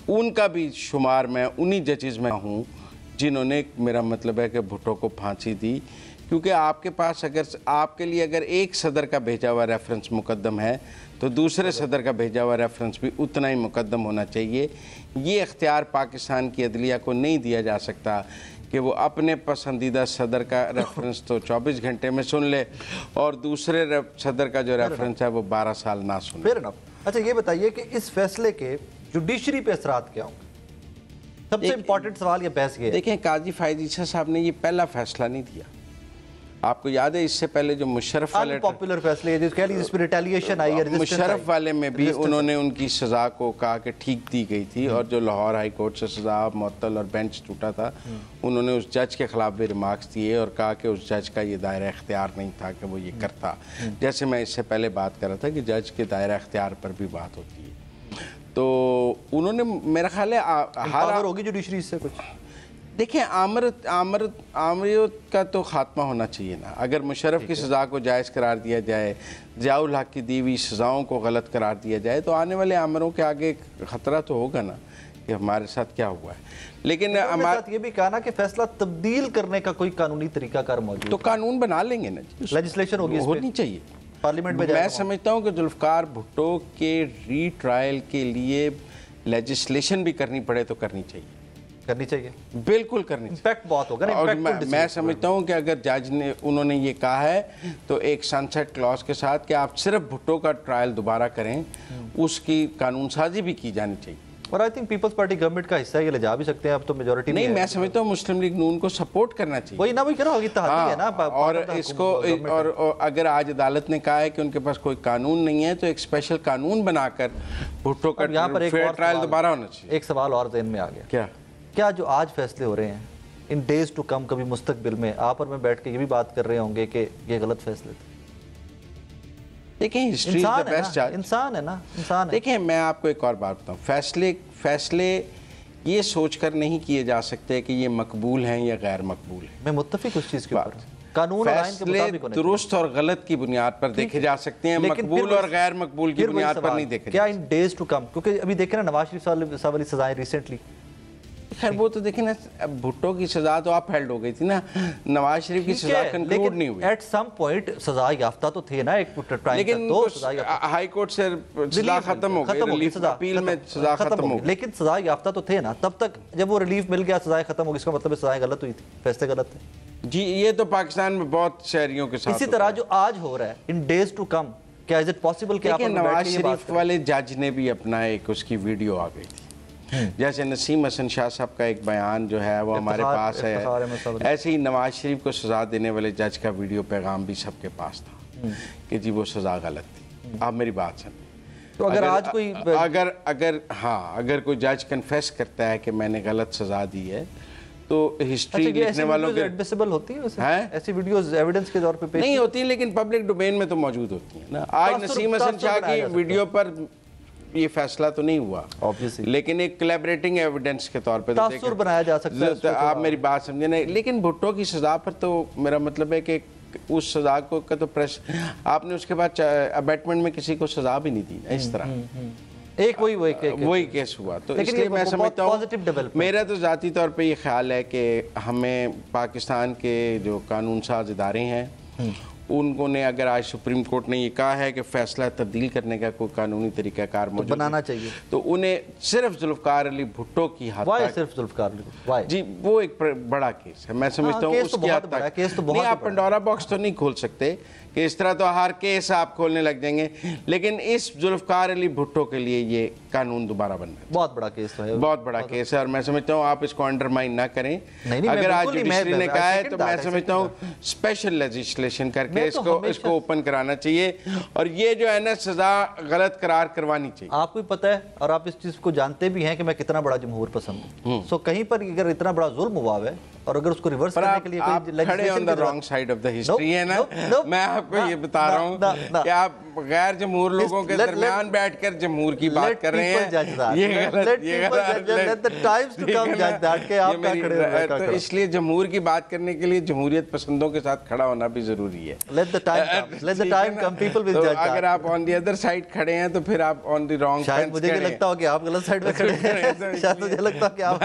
उनका भी शुमार मैं उन्हीं जजेस में हूँ जिन्होंने, मेरा मतलब है कि भुट्टो को फांसी दी। क्योंकि आपके पास अगर आपके लिए अगर एक सदर का भेजा हुआ रेफरेंस मुकद्दम है तो दूसरे सदर का भेजा हुआ रेफरेंस भी उतना ही मुकद्दम होना चाहिए। ये इख्तियार पाकिस्तान की अदलिया को नहीं दिया जा सकता कि वो अपने पसंदीदा सदर का रेफरेंस तो 24 घंटे में सुन ले और दूसरे सदर का जो रेफरेंस है वो 12 साल ना सुने। Fair enough. अच्छा ये बताइए कि इस फैसले के जुडिशरी पे असरात क्या होंगे? सबसे इंपॉर्टेंट सवाल ये बहस ये है। देखें, काजी फायद ईसा साहब ने ये पहला फैसला नहीं दिया। आपको याद है इससे पहले जो मुशर्रफ वाले पॉपुलर फैसले जिसमें रिटेलिएशन आई है, मुशर्रफ वाले में भी उन्होंने उनकी सज़ा को कहा कि ठीक दी गई थी, और जो लाहौर हाई कोर्ट से सज़ा मुअत्तल और बेंच टूटा था, उन्होंने उस जज के खिलाफ भी रिमार्क्स दिए और कहा कि उस जज का ये दायरा इख्तियार नहीं था कि वो ये करता। जैसे मैं इससे पहले बात कर रहा था कि जज के दायरा इख्तियार पर भी बात होती है। तो उन्होंने मेरा ख्याल है हार होगी जुडिशरी से कुछ। देखिए, आमरीत का तो खात्मा होना चाहिए ना। अगर मुशर्रफ की सज़ा को जायज़ करार दिया जाए, ज़ियाउल हक की दी हुई सज़ाओं को गलत करार दिया जाए, तो आने वाले आमरों के आगे ख़तरा तो होगा ना कि हमारे साथ क्या हुआ है। लेकिन हमारे ये भी कहा ना कि फैसला तब्दील करने का कोई कानूनी तरीकाकार मौजूद, तो कानून बना लेंगे ना, लेजिस्लेशन होनी चाहिए पार्लियामेंट में। मैं समझता हूँ कि जुल्फ़िकार भुट्टो के रीट्रायल के लिए लेजिस्लेशन भी करनी पड़े तो करनी चाहिए, बिल्कुल करनी चाहिए। इम्पैक्ट बहुत होगा ना। और मैं समझता हूँ कि अगर जज ने उन्होंने ये कहा है तो एक सनसेट क्लॉज के साथ कि आप सिर्फ भुट्टो का ट्रायल दोबारा करें, उसकी कानून साजी भी की जानी चाहिए। और I think Peoples Party government का हिस्सा ये ले जा भी सकते हैं, अब तो मेजॉरिटी नहीं। मैं समझता हूँ मुस्लिम लीग नून को सपोर्ट करना चाहिए। वही ना, वही कह रहा हूँ, इत्तेहादी है ना। और इसको और अगर आज अदालत ने कहा है कि उनके पास कोई कानून नहीं है तो एक स्पेशल कानून बनाकर भुट्टो का फेयर ट्रायल दोबारा होना चाहिए। एक सवाल और ज़हन में आ गया, क्या जो आज फैसले हो रहे हैं इन डेज टू कम, कभी मुस्तकबिल में आप और मैं बैठ के ये भी बात कर रहे होंगे कि ये गलत फैसले थे? देखिए, हिस्ट्री इज द बेस्ट जज। इंसान है ना, इंसान है। देखिए, मैं आपको एक और बात बताऊं, फैसले ये सोचकर नहीं किए जा सकते कि ये मकबूल हैं या गैर मकबूल हैं। मैं मुत्तफिक उस चीज़ के ऊपर, कानून और आइन के मुताबिक होने दुरुस्त और गलत की बुनियाद पर देखे जा सकते हैं, मकबूल और गैर मकबूल की बुनियाद पर नहीं देखे। क्या इन डेज टू कम, क्योंकि अभी देखे ना नवाज शरीफ साहब वाली सजाएं रिसेंटली, खैर वो तो देखें ना, भुट्टो की सजा तो अपहेल्ड हो गई थी ना, नवाज शरीफ की सजा कंक्लूड नहीं हुई। एट सम पॉइंट सजा याफ्ता तो थे ना, एक टाइम, लेकिन हाई कोर्ट से सजा खत्म हो गई, रिलीफ अपील में सजा खत्म हो गई, लेकिन सजा याफ्ता तो थे ना तब तक। जब वो रिलीफ मिल गया, सजाएं खत्म हो गई, इसका मतलब सजाएं गलत हुई थी, फैसले गलत थे। जी, ये तो पाकिस्तान में बहुत शहरियों के साथ इसी तरह जो आज हो रहा है इन डेज टू कम, क्या इज इट पॉसिबल कि नवाज शरीफ वाले जज ने भी अपना एक उसकी वीडियो आ गई थी, जैसे नसीम हसन शाह साहब का एक बयान जो है वो हमारे पास है, ऐसे ही नवाज शरीफ को सजा देने वाले जज का वीडियो पैगाम भी सबके पास था कि जी वो सजा गलत थी। आप मेरी बात सुन, तो अगर आज कोई अगर कोई जज कन्फेस करता है कि मैंने गलत सजा दी है तो हिस्ट्री लिखने वालों के एडमिसिबल होती है ऐसी वीडियोस एविडेंस के तौर पे नहीं होती, लेकिन पब्लिक डोमेन में तो मौजूद होती है ना। आज नसीम हसन शाह की वीडियो पर ये फैसला तो नहीं हुआ ऑब्वियसली, लेकिन एक कोलैबोरेटिंग एविडेंस के तौर पे तासुर बनाया जा सकता है। तो आप मेरी बात समझे ना, लेकिन भुट्टो की सजा पर तो मेरा मतलब है कि उस सजा को का तो प्रेस आपने उसके बाद अबेटमेंट में किसी को सजा भी नहीं दी इस तरह, एक वही केस हुआ। तो इसलिए मैं समझता हूँ, मेरा तो ज़ाती तौर पे ये ख्याल है कि हमें पाकिस्तान के जो कानून साज इदारे हैं उन्होंने अगर आज सुप्रीम कोर्ट ने ये कहा है कि फैसला तब्दील करने का कोई कानूनी तरीकाकार मौजूद बनाना चाहिए, तो उन्हें सिर्फ जुल्फ़िकार अली भुट्टो की हद तक, सिर्फ जुल्फ़िकार अली, वाई जी वो एक बड़ा केस है, मैं समझता हूँ उसकी हद तक। नहीं, आप पंडोरा बॉक्स तो नहीं खोल सकते कि इस तरह तो हर केस आप खोलने लग जाएंगे, लेकिन इस जुल्फ़िकार अली भुट्टो के लिए ये कानून दोबारा बनना है। बहुत बड़ा केस है, बहुत बड़ा केस है, और मैं समझता हूँ आप इसको अंडरमाइन ना करें। नहीं, अगर आज जुडिशरी ने कहा है तो मैं समझता हूँ स्पेशल लेजिस्लेशन करके इसको ओपन कराना चाहिए, और ये जो है ना सजा गलत करार करवानी चाहिए। आपको भी पता है और आप इस चीज को जानते भी हैं कि मैं कितना बड़ा जमहूर पसंद हूँ। सो कहीं पर अगर इतना बड़ा जुल्म हुआ है और अगर उसको रिवर्स करने के लिए आप खड़े on the wrong side of the history है ना, मैं आपको ये बता रहा हूँ कि आप गैर जमहूर लोगों के दरमियान बैठकर जमहूर की बात कर रहे हैं, ये गलत। तो इसलिए जमहूर की बात करने के लिए जमहूरियत पसंदों के साथ खड़ा होना भी जरूरी है। अगर आप ऑन द अदर साइड खड़े हैं तो फिर आप ऑन द रॉन्ग, शायद मुझे लगता हो कि आप गलत साइड में खड़े हैं, शायद मुझे लगता है कि आप।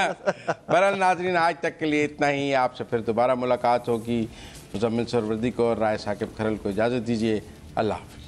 बहरहाल नाज़रीन, आज तक के लिए इतना ही। आपसे फिर दोबारा मुलाकात होगी। मुज़म्मिल सरवरदी को और राय साकिब खरल को इजाज़त दीजिए। अल्लाह हाफ़िज़।